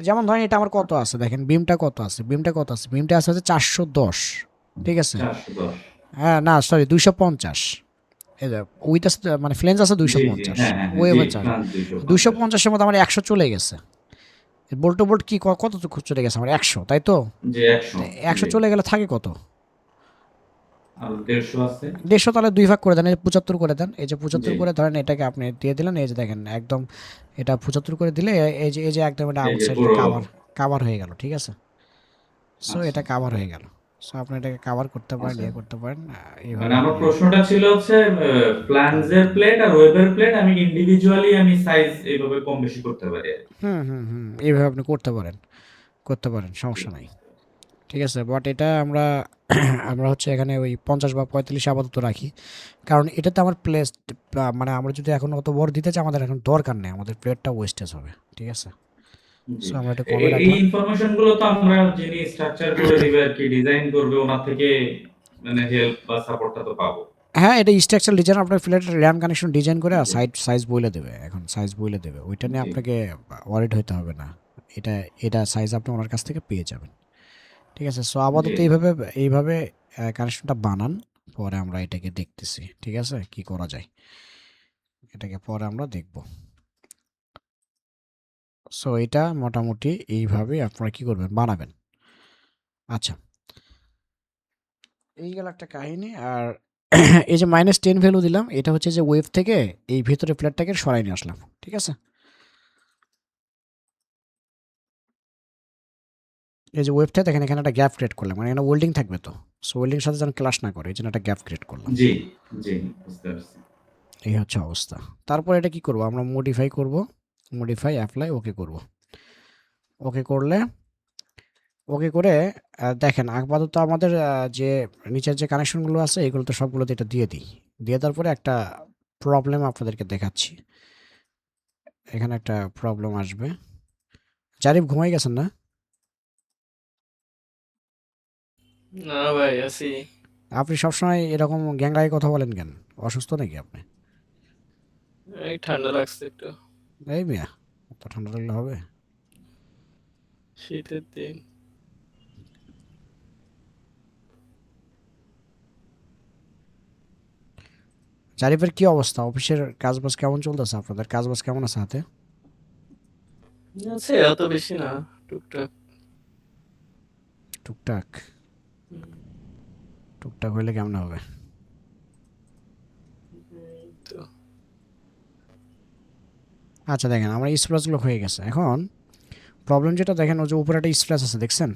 যেমন ধরেন এটা আমার কত আছে দেখেন, বিমটা কত আছে, বিমটা আছে হচ্ছে 410, ঠিক আছে? 410। হ্যাঁ না সরি 250, এই যে উইথ আছে মানে ফ্লেন্স আছে জি জি, 250, হ্যাঁ হ্যাঁ হ্যাঁ, ওয়েভ জি হচ্ছে ফ্রান্স 250। 250-এর মধ্যে আমার 100 চলে গেছে। বোল্ট টু বোল্ট কি কতটুকু চলে গেছে আমার 100, তাই তো? জি 100। তো 100 জি, চলে গেলে থাকে কত? আর 150 আছে। 150, তাহলে 2 ভাগ করে দেন, এই যে 75 করে দেন, এই যে জি, 75 করে ধরেন এটাকে আপনি দিয়ে দিলেন, এই যে দেখেন একদম এটা 75 করে দিলে এই যে একদম এটা এই যে আউটসাইড পুরো। কাভার কাভার হয়ে গেল, ঠিক আছে? সো আচ্ছা এটা আচ্ছা। কাভার হয়ে গেল। সো আপনি এটাকে কাভার করতে পারেন, আচ্ছা, ইয়ে করতে পারেন, মানে এইভাবে আমার আপনি প্রশ্নটা ছিল হচ্ছে ফ্ল্যাঞ্জের প্লেট আর ওয়েবের প্লেট আমি ইন্ডিভিজুয়ালি আমি সাইজ এইভাবে কম বেশি করতে পারি আর কি। এইভাবে আপনি করতে পারেন, জি, সমস্যা নাই। ঠিক আছে, বাট এটা আমরা আমরা হচ্ছে এখানে ওই 50 বা 45 আপাতত রাখি, কারণ এটাতে আমার প্লেস মানে আমরা যদি এখন অত বড় দিতে চাই, আমাদের এখন দরকার নেই, আমাদের প্লেটটা ওয়েস্টেজ হবে, ঠিক আছে? জি। সো আমরা এটা কমে এই রাখলাম। ইনফরমেশন গুলো তো আমরা যিনি স্ট্রাকচার করে দিবে আর কি, ডিজাইন করবে ওনার থেকে মানে হেল্প বা সাপোর্টটা তো পাবো। হ্যাঁ, এটা স্ট্রাকচার ডিজাইন আপনার প্লেটের র্যাম কানেকশন ডিজাইন করে আর জি, সাইজ বলে দেবে, এখন সাইজ বলে দেবে, ওইটা নিয়ে জি, আপনাকে ওয়ারিড হতে হবে না। এটা এটা সাইজ আপনি ওনার কাছ থেকে পেয়ে যাবেন, ঠিক আছে? সো জি। আপাতত এইভাবে কানেকশনটা বানান, পরে আমরা এটাকে দেখতেছি, ঠিক আছে, কি করা যায়, এটাকে পরে আমরা দেখব। সো এটা মোটামুটি এইভাবে আপনারা কি করবেন, বানাবেন। আচ্ছা, এই গেল একটা কাহিনী। আর এই যে -10 ভ্যালু দিলাম, এটা হচ্ছে যে ওয়েভ থেকে এই ভিতরে প্লেটটাকে সরাই নিয়ে আসলাম, ঠিক আছে? এই যে ওয়েভটা দেখেন, এখানে একটা গ্যাপ ক্রিয়েট করলাম, মানে এখানে ওয়েল্ডিং থাকবে তো, সো ওয়েল্ডিং সাথে যেন ক্লাশ না করে, এই জন্য একটা গ্যাপ ক্রিয়েট করলাম। জি, জি, বুঝতে পারছি। এই হচ্ছে অবস্থা। তারপর এটা কি করব, আমরা মডিফাই অ্যাপ্লাই ওকে করব। ওকে করলে, ওকে করে দেখেন আপাতত আমাদের যে নিচের যে কানেকশনগুলো আছে এগুলো তো সবগুলোতে এটা দিয়ে দিই। দিয়ে দেওয়ার পরে একটা প্রবলেম আপনাদেরকে দেখাচ্ছি। এখানে একটা প্রবলেম আসবে। জারিফ ঘুমাই গেছেন না? না ভাই আছি। আপনি সবসময় এরকম গ্যাংরাই কথা বলেন কেন? অসুস্থ নাকি আপনি? এই ঠান্ডা লাগছে একটু। এই মিয়া, এত ঠান্ডা লাগলে হবে? শীতের দিন। জারিফের কি অবস্থা? অফিসের কাজবাজ কেমন চলতেছে? আপনাদের কাজবাজ কেমন আছে হাতে? আছে অত বেশি না, টুকটাক। টুকটাক? হুম, টুকটাক হইলে কেমন হবে? এই তো। আচ্ছা দেখেন, আমার স্প্লাসগুলো হয়ে গেছে। এখন প্রবলেম যেটা দেখেন, ওই যে উপরে একটা স্প্লাস আছে দেখছেন?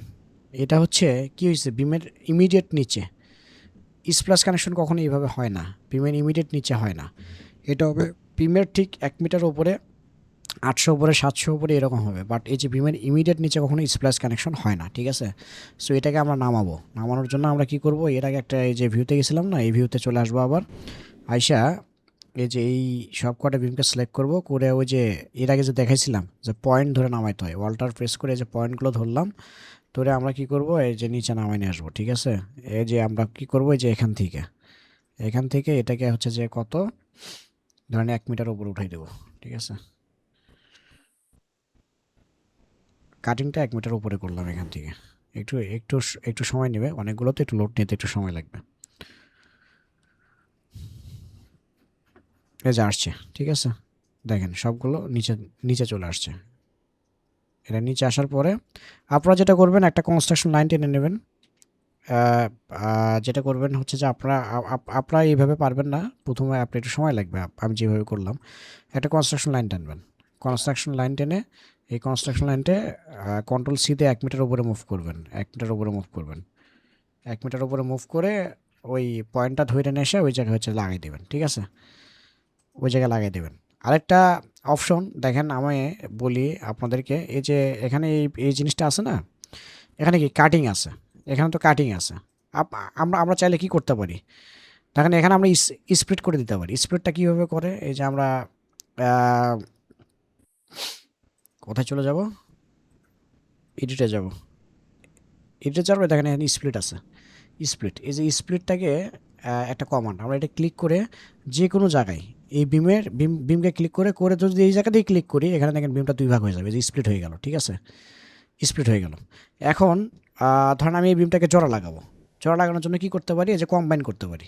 এটা হচ্ছে কি হয়েছে, বিমের ইমিডিয়েট নিচে। স্প্লাস কানেকশন কখনো এইভাবে হয় না, বিমের ইমিডিয়েট নিচে হয় না। এটা হবে বিমের ঠিক 1 মিটার উপরে, 800 উপরে, 700 উপরে, এরকম হবে। বাট এই যে বিমের ইমিডিয়েট নিচে কখনো স্প্লাস কানেকশন হয় না, ঠিক আছে? সো এটাকে আমরা নামাবো। নামানোর জন্য আমরা কি করব, এর আগে একটা এই যে ভিউতে গেছিলাম না, এই ভিউতে চলে আসবো আবার। আইসা এই যে এই সব কটা বিমকে সিলেক্ট করব, করে ওই যে এর আগে যে দেখাইছিলাম যে পয়েন্ট ধরে নামাইতে হয়, ওয়ালটার প্রেস করে এই যে পয়েন্টগুলো ধরলাম, ধরে আমরা কি করব, এই যে নিচে নামাই নিয়ে আসবো, ঠিক আছে? এই যে আমরা কি করব, এই যে এখান থেকে এটাকে হচ্ছে যে কত, ধরেন 1 মিটার উপরে উঠাই দেবো, ঠিক আছে? কাটিংটা 1 মিটার উপরে করলাম এখান থেকে। একটু একটু একটু সময় নেবে, অনেকগুলো তো একটু লোড নিতে একটু সময় লাগবে। এই যে আসছে, ঠিক আছে? দেখেন সবগুলো নিচে নিচে চলে আসছে। এটা নিচে আসার পরে আপনারা যেটা করবেন, একটা কনস্ট্রাকশন লাইন টেনে নেবেন। যেটা করবেন হচ্ছে যে আপনারা এইভাবে পারবেন না, প্রথমে আপনি একটু সময় লাগবে, আমি যেভাবে করলাম। একটা কনস্ট্রাকশন লাইন টানবেন। কনস্ট্রাকশন লাইন টেনে এই কনস্ট্রাকশন লাইনটে কন্ট্রোল সিতে 1 মিটার উপরে মুভ করবেন, 1 মিটার উপরে মুভ করবেন। 1 মিটার উপরে মুভ করে ওই পয়েন্টটা ধরে নিয়ে এসে ওই জায়গায় হচ্ছে লাগাই দেবেন, ঠিক আছে? ওই জায়গায় লাগাই দেবেন। আরেকটা অপশন দেখেন, আমি বলি আপনাদেরকে, এই যে এখানে এই জিনিসটা আছে না, এখানে কি কাটিং আছে? এখানে তো কাটিং আছে। আমরা আমরা চাইলে কি করতে পারি, দেখেন এখানে আমরা স্প্লিট করে দিতে পারি। স্প্লিটটা কীভাবে করে, এই যে আমরা কোথায় চলে যাব? এডিটে যাব। এডিটে যাবে, দেখেন এখানে স্প্লিট আছে। স্প্লিট, এই যে স্প্লিটটাকে একটা কমান্ড, আমরা এটা ক্লিক করে যে কোনো জায়গায় এই বিমকে ক্লিক করে করে যদি এই জায়গাতেই ক্লিক করি, এখানে দেখেন বিমটা দুই ভাগ হয়ে যাবে, যে স্প্লিট হয়ে গেল। ঠিক আছে, স্প্লিট হয়ে গেল। এখন ধরেন আমি এই বিমটাকে জোড়া লাগাবো। জোড়া লাগানোর জন্য কী করতে পারি? এই যে কম্বাইন করতে পারি।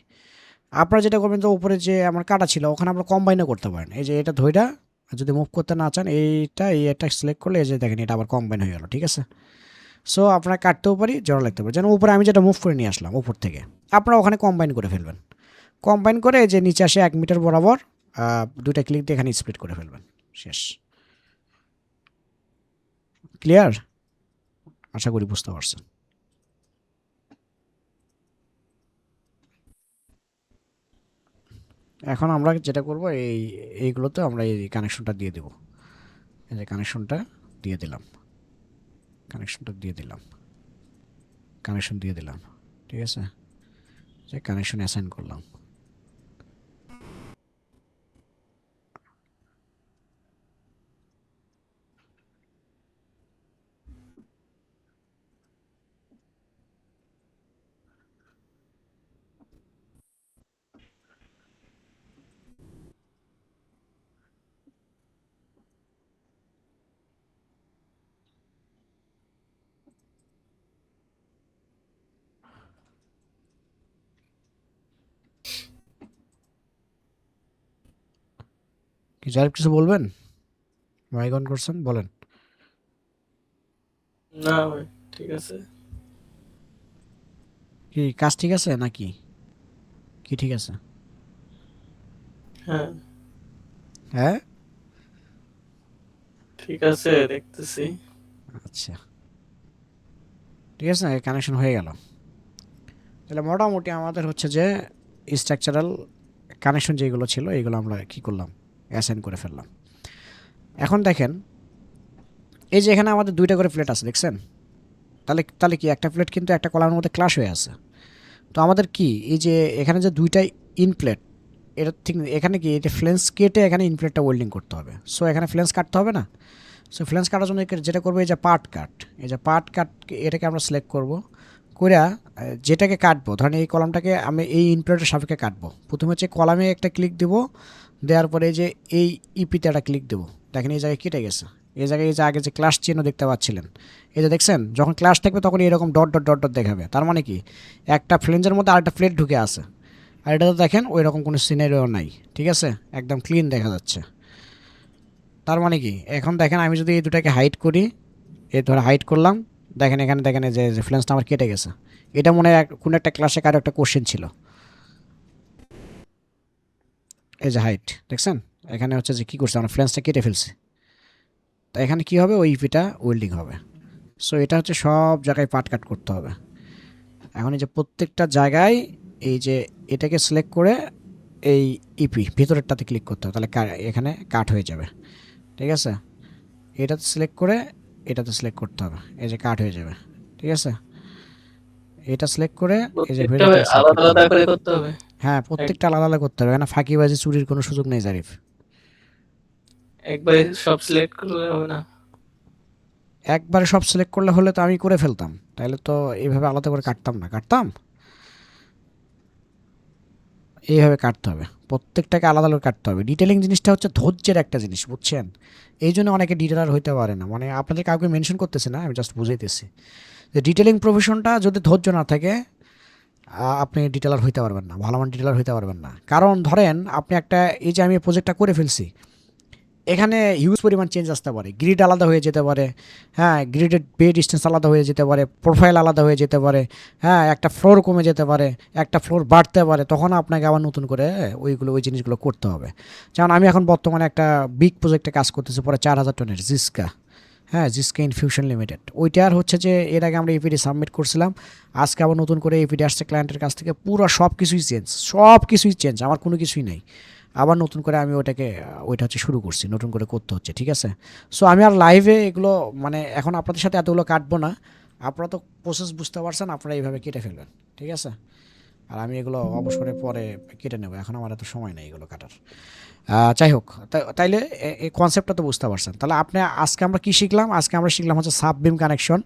আপনারা যেটা করবেন, তো উপরে যে আমার কাটা ছিল ওখানে আপনারা কম্বাইনও করতে পারেন। এই যে এটা ধইরা যদি মুভ করতে না চান, এটা সিলেক্ট করলে এই যে দেখেন এটা আবার কম্বাইন হয়ে গেল। ঠিক আছে, সো আপনারা কাটতেও পারি, জোড়া লাগতে পারি। যেন উপরে আমি যেটা মুভ করে নিয়ে আসলাম উপর থেকে, আপনারা ওখানে কম্বাইন করে ফেলবেন। কম্বাইন করে যে নিচে আসে 1 মিটার বরাবর দুইটা ক্লিক দিয়ে এখানে স্প্লিট করে ফেলবেন। শেষ। ক্লিয়ার? আশা করি বুঝতে পারছেন। এখন আমরা যেটা করব, এইগুলোতে আমরা এই কানেকশনটা দিয়ে দেব। এই যে কানেকশনটা দিয়ে দিলাম, কানেকশনটা দিয়ে দিলাম, কানেকশন দিয়ে দিলাম। ঠিক আছে, যে কানেকশন অ্যাসাইন করলাম। কি যার কিছু বলবেন? মাইক অন করছেন, বলেন। না ভাই, ঠিক আছে। কি কাজ ঠিক আছে নাকি? কি ঠিক আছে? হ্যাঁ, হ্যাঁ, ঠিক আছে, দেখতেছি। আচ্ছা, ঠিক আছে, কানেকশন হয়ে গেল। তাহলে মোটামুটি আমাদের হচ্ছে যে স্ট্রাকচারাল কানেকশন যেগুলো ছিল এইগুলো আমরা কি করলাম, অ্যাসাইন করে ফেললাম। এখন দেখেন, এই যে এখানে আমাদের দুইটা করে প্লেট আছে, দেখছেন? তাহলে তাহলে কি একটা প্লেট কিন্তু একটা কলামের মধ্যে ক্লাশ হয়ে আছে। তো আমাদের কি এই যে এখানে যে দুইটা ইন প্লেট, এটা ঠিক এখানে কি এটা ফ্লেন্স কেটে এখানে ইন প্লেটটা ওয়েল্ডিং করতে হবে। সো এখানে ফ্লেন্স কাটতে হবে না? সো ফ্লেন্স কাটার জন্য যেটা করবো, এই যে পার্ট কাট, এই যে পার্ট কাট, এটাকে আমরা সিলেক্ট করবো কইরা যেটাকে কাটবো, ধরেন এই কলামটাকে আমি এই ইনপ্লেটের সাপেক্ষে কাটবো। প্রথমে হচ্ছে কলামে একটা ক্লিক দেবো, দেওয়ার পরে যে এই ইপিতে একটা ক্লিক দেবো। দেখেন এই জায়গায় কেটে গেছে। এই জায়গায় এই যে আগে যে ক্লাস চিহ্ন দেখতে পাচ্ছিলেন, এই যে দেখছেন, যখন ক্লাস থাকবে তখন এরকম ডট ডট ডট ডট দেখাবে। তার মানে কি একটা ফ্লেঞ্জের মধ্যে আরেকটা প্লেট ঢুকে আছে। আর এটা তো দেখেন ওই রকম কোনো সিনারিও নাই। ঠিক আছে, একদম ক্লিন দেখা যাচ্ছে। তার মানে কি, এখন দেখেন আমি যদি এই দুটাকে হাইড করি, এই ধরে হাইড করলাম, দেখেন এখানে দেখেন এই যে ফ্লেন্সটা আমার কেটে গেছে। এটা মনে হয় কোনো একটা ক্লাসে কারো একটা কোশ্চেন ছিল। এই যে হাইট দেখছেন, এখানে হচ্ছে যে কী করছে, আমরা ফ্লেন্সটা কেটে ফেলছি। তো এখানে কি হবে, ওই ইপিটা ওয়েল্ডিং হবে। সো এটা হচ্ছে সব জায়গায় পাট কাট করতে হবে। এখন এই যে প্রত্যেকটা জায়গায় এই যে এটাকে সিলেক্ট করে এই ইপি ভিতরেরটাতে ক্লিক করতে হবে, তাহলে এখানে কাট হয়ে যাবে। ঠিক আছে, এটাতে সিলেক্ট করে এটাতে সিলেক্ট করতে হবে, এই যে কাট হয়ে যাবে। ঠিক আছে, এটা সিলেক্ট করে এই যে প্রত্যেকটা ভেরিয়েবল সিলেক্ট আলাদা করতে আলাদা হবে। করে করতে হবে। হ্যাঁ, প্রত্যেকটা আলাদা আলাদা করতে হবে, এখানে ফাঁকিবাজি চুরির কোনো সুযোগ নেই জারিফ। একবারে সব সিলেক্ট করলে হবে না। একবারে সব সিলেক্ট করলে হলে তো আমি করে ফেলতাম, তাহলে তো এইভাবে আলাদা করে কাটতাম না, কাটতাম এইভাবে কাটতে হবে, প্রত্যেকটাকে আলাদা আলাদা কাটতে হবে। ডিটেলিং জিনিসটা হচ্ছে ধৈর্যের একটা জিনিস, বুঝছেন? এই জন্য অনেকে ডিটেলার হইতে পারে না, মানে আপনাদের কাউকে মেনশন করতেছে না, আমি জাস্ট বুঝাইতেছি যে ডিটেলিং প্রফেশনটা যদি ধৈর্য না থাকে, আপনি ডিটেলার হইতে পারবেন না, ভালো মান ডিটেলার হইতে পারবেন না। কারণ ধরেন আপনি একটা, এই যে আমি প্রজেক্টটা করে ফেলছি, এখানে হিউজ পরিমাণ চেঞ্জ আসতে পারে, গ্রিড আলাদা হয়ে যেতে পারে, হ্যাঁ, গ্রিডের বে ডিস্টেন্স আলাদা হয়ে যেতে পারে, প্রোফাইল আলাদা হয়ে যেতে পারে, হ্যাঁ, একটা ফ্লোর কমে যেতে পারে, একটা ফ্লোর বাড়তে পারে, তখন আপনাকে আবার নতুন করে ওই জিনিসগুলো করতে হবে। যেমন আমি এখন বর্তমানে একটা বিগ প্রজেক্টে কাজ করতেছি, পরে 4000 টনের জিসকা, হ্যাঁ, জিসকা ইনফিউশন লিমিটেড। ওইটার হচ্ছে যে এর আগে আমরা এপিডি সাবমিট করছিলাম, আজকে আবার নতুন করে এপিডি আসছে ক্লায়েন্টের কাছ থেকে, পুরো সব কিছুই চেঞ্জ, সব কিছুই চেঞ্জ, আমার কোনো কিছুই নেই। আবার নতুন করে আমি ওইটা হচ্ছে শুরু করছি, নতুন করে করতে হচ্ছে। ঠিক আছে, সো আমি আর লাইভে এগুলো মানে এখন আপনাদের সাথে এতগুলো কাটবো না, আপনারা তো প্রসেস বুঝতে পারছেন, আপনারা এইভাবে কেটে ফেলবেন। ঠিক আছে, আর আমি এগুলো অবসরের পরে কেটে নেব, এখন আমার এত সময় নেই এগুলো কাটার। যাই হোক, তাইলে এই কনসেপ্টটা তো বুঝতে পারছেন। তাহলে আপনি আজকে আমরা কি শিখলাম? আজকে আমরা শিখলাম হচ্ছে সাব বিম কানেকশন,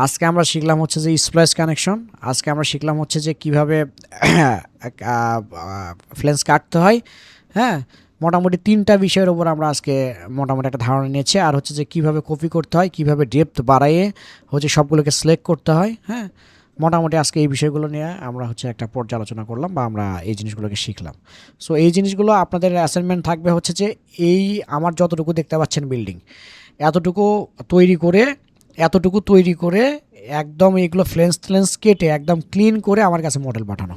আজকে আমরা শিখলাম হচ্ছে যে স্প্লাইস কানেকশন, আজকে আমরা শিখলাম হচ্ছে যে কীভাবে ফ্লেন্স কাটতে হয়। হ্যাঁ, মোটামুটি 3টা বিষয়ের উপর আমরা আজকে মোটামুটি একটা ধারণা নিয়েছি। আর হচ্ছে যে কীভাবে কপি করতে হয়, কীভাবে ডেপথ বাড়াইয়ে হচ্ছে সবগুলোকে সিলেক্ট করতে হয়। হ্যাঁ, মোটামুটি আজকে এই বিষয়গুলো নিয়ে আমরা হচ্ছে একটা পর্যালোচনা করলাম বা আমরা এই জিনিসগুলোকে শিখলাম। সো এই জিনিসগুলো আপনাদের অ্যাসাইনমেন্ট থাকবে হচ্ছে যে এই আমার যতটুকু দেখতে পাচ্ছেন বিল্ডিং, এতটুকু তৈরি করে এতটুকু তৈরি করে একদম এগুলো ফ্লেন্স কেটে একদম ক্লিন করে আমার কাছে মডেল পাঠানো।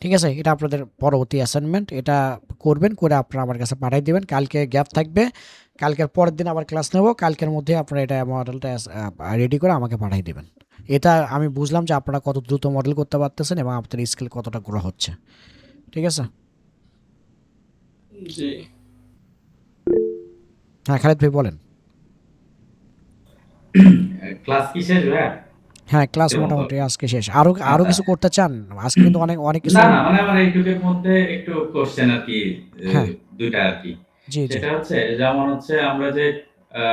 ঠিক আছে, এটা আপনাদের পরবর্তী অ্যাসাইনমেন্ট। এটা করবেন, করে আপনারা আমার কাছে পাঠিয়ে দেবেন। কালকে গ্যাপ থাকবে, কালকের পরের দিন আবার ক্লাস নেব, কালকের মধ্যে আপনারা এটা মডেলটা রেডি করে আমাকে পাঠিয়ে দেবেন। এটা আমি বুঝলাম যে আপনারা কত দ্রুত মডেল করতে পারতেছেন এবং আপনাদের স্কিল কতটা গ্রো হচ্ছে। ঠিক আছে, জি। হ্যাঁ খালিদ ভাই বলেন। ক্লাস কি শেষ ভাই? হ্যাঁ, ক্লাস এর মতো। মোটামুটি আজকে শেষ। আরও আরও আচ্ছা। কিছু করতে চান? আজকে কিন্তু অনেক অনেক কিছু। না, না, মানে আমার এইটুকুর মধ্যে একটু কোশ্চেন আরকি, হ্যাঁ, ২ টা আরকি। জি জি। সেটা হচ্ছে যেমন হচ্ছে আমরা যে আ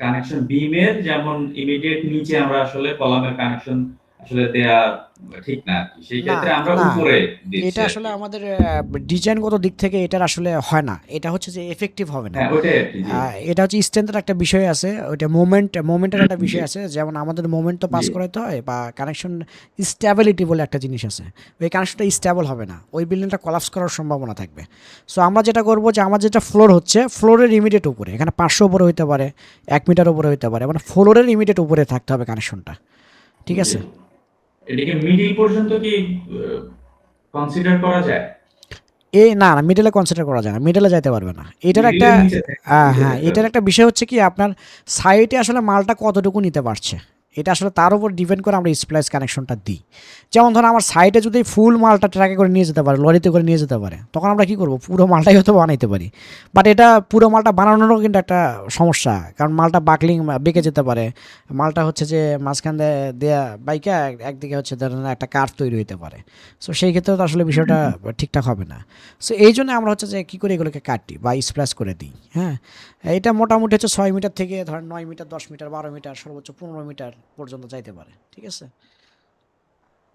কানেকশন বিমের যেমন ইমিডিয়েট নিচে আমরা আসলে কলামের কানেকশন আসলে দেয়া ঠিক না আরকি। সেই না, ক্ষেত্রে আমরা না। উপরে দিচ্ছি এটা আসলে আরকি। আমাদের ডিজাইনগত দিক থেকে এটার আসলে হয় না। এটা হচ্ছে যে এফেক্টিভ হবে না। হ্যাঁ, ওইটাই আরকি। জি, এটা হচ্ছে স্ট্রেংথের একটা বিষয় আছে। ওইটা মোমেন্টের একটা জি, বিষয় আছে। যেমন আমাদের মোমেন্ট তো পাস জি, করাইতে হয় বা কানেকশন স্ট্যাবিলিটি বলে একটা জিনিস আছে। ওই কানেকশনটা স্ট্যাবল হবে না। ওই বিল্ডিংটা কলাপস করার সম্ভাবনা থাকবে। সো আমরা যেটা করব যে আমার যেটা ফ্লোর হচ্ছে, ফ্লোরের ইমিডিয়েট উপরে। এখানে 500 উপরে হইতে পারে, 1 মিটার উপরে হইতে পারে। মানে ফ্লোরের ইমিডিয়েট উপরে থাকতে হবে কানেকশনটা। ঠিক জি। আছে? এটাকে মিডল পর্যন্ত কি কনসিডার করা যায়? না, না মিডলে কনসিডার করা যায় না। মিডলে যাইতে পারবে না। এটার একটা মিডলের নিচে হ্যাঁ, থাকতে এটার হবে। একটা বিষয় হচ্ছে কি আপনার সাইটে আসলে মালটা কতটুকু নিতে পারছে। এটা আসলে তার উপর ডিপেন্ড করে আমরা স্প্লাইস কানেকশনটা দিই। যেমন ধরুন আমার সাইটে যদি ফুল মালটা ট্রাকে করে নিয়ে যেতে পারে, লরিতে করে নিয়ে যেতে পারে, তখন আমরা কি করব? পুরো মালটাই হয়তো বানাইতে পারি। বাট এটা পুরো মালটা বানানোরও কিন্তু একটা সমস্যা। কারণ মালটা বেঁকে যেতে পারে। মালটা হচ্ছে যে মাঝখান দিয়ে দেয়া বাইকা একদিকে হচ্ছে ধরেন একটা কার্ভ তৈরি হইতে পারে। সো সেই ক্ষেত্রে তো আসলে বিষয়টা ঠিকঠাক হবে না। সো এই জন্য আমরা হচ্ছে যে কী করে এগুলোকে কাটি বা স্প্ল্যাশ করে দিই। হ্যাঁ, এটা মোটামুটি হচ্ছে 6 মিটার থেকে ধরেন 9 মিটার, 10 মিটার, 12 মিটার, সর্বোচ্চ 15 মিটার পর্যন্ত যাইতে পারে। ঠিক আছে?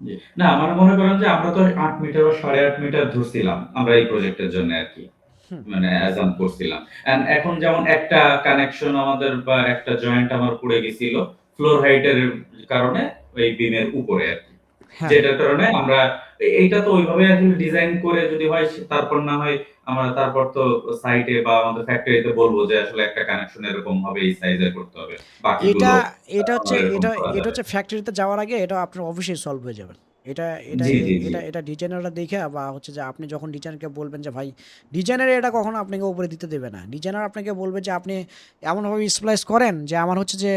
জি। না, মানে মনে করেন যে আমরা তো ৮ মিটার বা ৮.৫ মিটার ধরছিলাম আমরা এই প্রজেক্টের জন্য আরকি। হুম। মানে অ্যাজাম্প করছিলাম। এখন যেমন একটা কানেকশন আমাদের বা একটা জয়েন্ট আমার পড়ে গেছিল ফ্লোর হাইট এর কারণে ওই বিমের উপরে আরকি। হ্যাঁ, যেটার কারণে আমরা এইটা তো ওইভাবে আসলে ডিজাইন করে যদি হয় তারপর না হয় আমরা তারপর তো সাইটে বা আমাদের ফ্যাক্টরিতে বলব যে আসলে একটা কানেকশন এরকম হবে, এই সাইজের করতে হবে। এটা বাকিগুলো এটা হচ্ছে আমার এরকম এটা করা এটা যাবে। হচ্ছে ফ্যাক্টরিতে যাওয়ার আগে এটা আপনার অফিসেই সলভ হয়ে যাবে। এটা এটা জি, এ জি, জি। এটা এটা ডিজাইনাররা দেখে বা হচ্ছে যে আপনি যখন ডিজাইনারকে বলবেন যে ভাই, ডিজাইনার এটা কখনো আপনাকে উপরে দিতে দেবে না। ডিজাইনার আপনাকে বলবে যে আপনি এমনভাবে স্প্লাইস করেন যে আমার হচ্ছে যে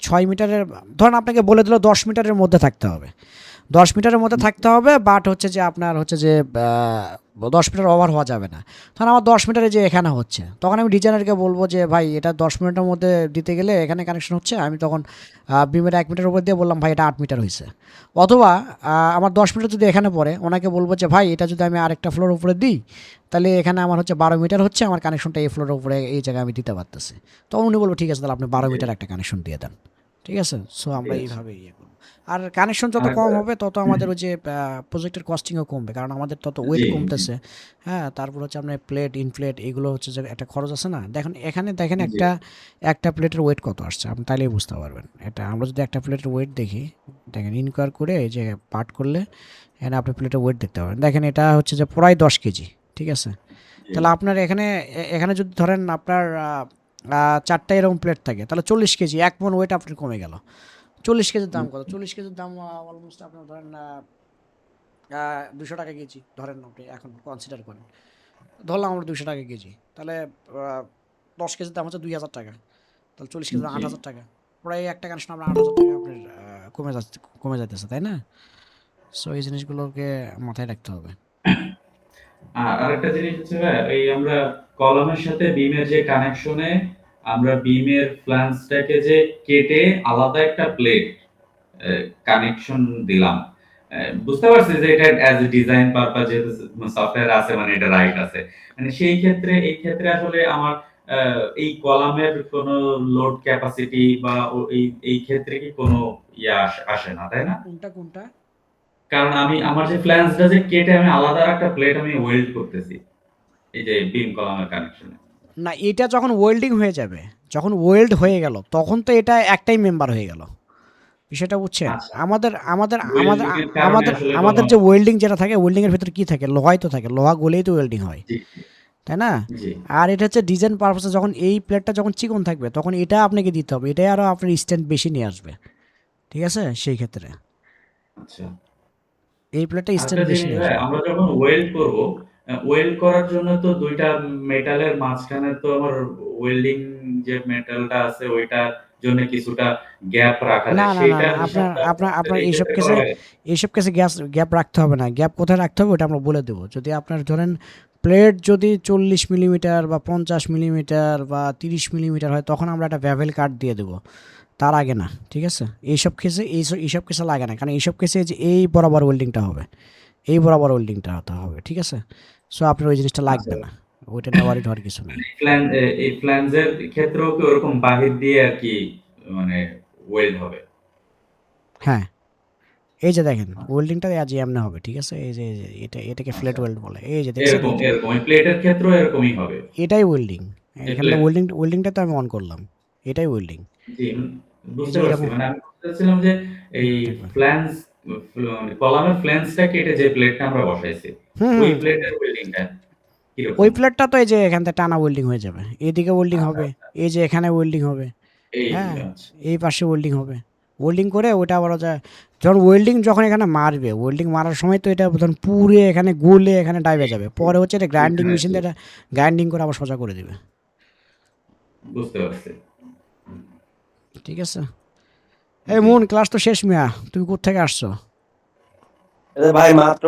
6 মিটারের, ধরেন আপনাকে বলে দিল 10 মিটারের মধ্যে থাকতে হবে। 10 মিটারের মধ্যে থাকতে হবে, বাট হচ্ছে যে আপনার হচ্ছে যে 10 মিটার ওভার হওয়া যাবে না। তখন আমার 10 মিটারে যে এখানে হচ্ছে, তখন আমি ডিজাইনারকে বলবো যে ভাই এটা 10 মিনিটের মধ্যে দিতে গেলে এখানে কানেকশন হচ্ছে। আমি তখন বিমের 1 মিটার উপর দিয়ে বললাম ভাই এটা 8 মিটার হয়েছে। অথবা আমার 10 মিটার যদি এখানে পড়ে, ওনাকে বলবো যে ভাই এটা যদি আমি আরেকটা ফ্লোর উপরে দিই, তাহলে এখানে আমার হচ্ছে 12 মিটার হচ্ছে, আমার কানেকশনটা এই ফ্লোরের উপরে এই জায়গায় আমি দিতে পারতেছি। তখন উনি বলবো ঠিক আছে, তাহলে আপনি 12 জি, মিটার একটা কানেকশন দিয়ে দেন। ঠিক আছে? সো ঠিক আমরা আছে। এইভাবে ইয়ে করব। আর কানেকশন যত কম আর হবে তত আমাদের ওই যে প্রজেক্টের কস্টিংও কমবে। কারণ আমাদের তত ওয়েট জি, জি, কমতেছে। হ্যাঁ, তারপর হচ্ছে আপনার প্লেট, ইনপ্লেট এগুলো হচ্ছে যে একটা খরচ আছে না? এখানে দেখেন জি, একটা প্লেটের ওয়েট কত আসছে। আপনি তাইলেই বুঝতে পারবেন। এটা আমরা যদি একটা প্লেটের ওয়েট দেখি, দেখেন ইনকোয়ার করে এই যে পার্ট করলে এখানে আপনি প্লেটের ওয়েট দেখতে পারবেন। দেখেন এটা হচ্ছে যে প্রায় 10 কেজি। ঠিক আছে? জি, তাহলে আপনার এখানে যদি ধরেন আপনার ৪ টা এরকম প্লেট থাকে, তাহলে 40 কেজি, ১ মণ ওয়েট আপনার কমে গেল। 40 কেজির দাম কত? 40 কেজির দাম অলমোস্ট আপনার ধরেন ৳২০০ কেজি ধরেন, আপনি এখন কনসিডার করেন। ধরলাম আমরা ৳২০০ কেজি। তাহলে ১০ কেজির দাম হচ্ছে ৳২,০০০। তাহলে ৪০ কেজির দাম জি। ৳৮,০০০। প্রায় একটা কানেকশন আপনার ৳৮,০০০ আপনার কমে যাইতেছে, তাই না? সো এই জিনিসগুলোকে মাথায় রাখতে হবে। আরেকটা জিনিস হচ্ছে ভাইয়া, এই আমরা কলামের সাথে বিমের যে কানেকশনে আমরা বিমের ফ্ল্যাঞ্জটাকে যে কেটে আলাদা একটা প্লেট কানেকশন দিলাম। বুঝতে পারছি যে এটা অ্যাজ এ ডিজাইন পারপাস যেহেতু সফটওয়্যার আছে মানে এটা রাইট আছে। মানে সেই ক্ষেত্রে এই ক্ষেত্রে আসলে আমার এই কলামের কোনো লোড ক্যাপাসিটি বা এই ক্ষেত্রে কি কোনো আসে না, তাই না? কোনটা? কারণ আমি আমার যে ফ্ল্যাঞ্জটা যে কেটে আমি আলাদা একটা প্লেট আমি ওয়েল্ড করতেছি। এই যে বিম কলামের কানেকশনে। না, এটা যখন ওয়েল্ডিং হয়ে যাবে, যখন ওয়েল্ড হয়ে গেল তখন তো এটা একটাই মেম্বার হয়ে গেল। বিষয়টা বুঝছেন? আচ্ছা। আমাদের আমাদের আমাদের ওয়েল্ডিং এর কারণে আমাদের আসলে কোনো আমাদের যে ওয়েল্ডিং যেটা থাকে, ওয়েল্ডিং এর ভিতরে কি থাকে? লোহাই তো থাকে। লোহা গলেই তো ওয়েল্ডিং হয়। জি, তাই না? জি। আর এটা হচ্ছে ডিজাইন পারপাসে যখন এই প্লেটটা যখন চিকন থাকবে তখন এটা আপনাকে দিতে হবে। এটাই আরো আপনার স্ট্রেংথ বেশি নিয়ে আসবে। ঠিক আছে? সেই ক্ষেত্রে আচ্ছা। এই প্লেটটা আরেকটা স্ট্রেংথ বেশি জিনিস নিয়ে ভাই আসবে। আমরা যখন ওয়েল্ড করব, ওয়েল্ড করার জন্য তো ২ টা মেটালের মাঝখানে তো আমার ওয়েল্ডিং যে মেটালটা আছে ওইটার জন্য কিছুটা গ্যাপ রাখা না, যায়। না, না, সেইটার না। আপনার হিসাবটা আপনার আপনাদের আপনার এই এইসব ক্ষেত্রে করা কেসে লাগে? এইসব কেসে গ্যাপ রাখতে হবে না। গ্যাপ কোথায় রাখতে হবে ওটা আমরা বলে দেবো। যদি আপনার ধরেন প্লেট যদি ৪০ মিলিমিটার বা ৫০ মিলিমিটার বা ৩০ মিলিমিটার হয় তখন আমরা একটা বেভেল কাট দিয়ে দেবো। তার আগে না। ঠিক আছে? এইসব কেসে লাগে না। কারণ এইসব কেসে যে এই বরাবর ওয়েল্ডিংটা হবে। এই বরাবর ওয়েল্ডিংটা হতে হবে। ঠিক আছে? সো আপনার ওই জিনিসটা আচ্ছা। লাগবে না। ওইটা নিয়ে ওয়ারিড হওয়ার কিছু নাই। এই ফ্ল্যাঞ্জের ক্ষেত্রেও কি ওরকম বাহির দিয়ে আরকি মানে ওয়েল্ড হবে? হ্যাঁ, এই যে দেখেন ওয়েল্ডিংটা আজ এমনে হবে। ঠিক আছে? এই যে এটাকে ফ্ল্যাট আচ্ছা। ওয়েল্ড বলে। এই যে দেখছেন এই যে এরকম। এই প্লেটের ক্ষেত্রেও এরকমই হবে। এটাই ওয়েল্ডিং। এই এখানটা প্লেট ওয়েল্ডিংটা তো আমি অন করলাম। এটাই ওয়েল্ডিং। জি, এই বুঝতে যে পারছি। এরকম মানে আমি বলতে চাচ্ছিলাম যে এই দেখবেন। ফ্ল্যাঞ্জ মানে কলামের ফ্ল্যাঞ্জটা কেটে যে প্লেটটা আমরা বসাইছি, হুম, ওই হুম। প্লেটের ওয়েল্ডিংটা ওই কিরকম? প্লেটটা তো এই যে এখান থেকে টানা ওয়েল্ডিং হয়ে যাবে। এদিকে ওয়েল্ডিং আচ্ছা, হবে। আচ্ছা। এই যে এখানে ওয়েল্ডিং হবে। এই হ্যাঁ? আচ্ছা। এই পাশে ওয়েল্ডিং হবে। ওয়েল্ডিং করে ওটা আবার যখন ওয়েল্ডিং যখন এখানে মারবে, ওয়েল্ডিং মারার সময় তো এটা তখন পুড়ে এখানে গলে এখানে ডাইবে যাবে। পরে হচ্ছে এটা গ্রাইন্ডিং এখানে মেশিন দিয়ে এটা গ্রাইন্ডিং করে আবার সোজা করে দিবে। বুঝতে পারছি। ঠিক আছে? এই জি। মুন ক্লাস তো শেষ মিয়া। তুমি কোত্থেকে আসছো? ভাই মাত্র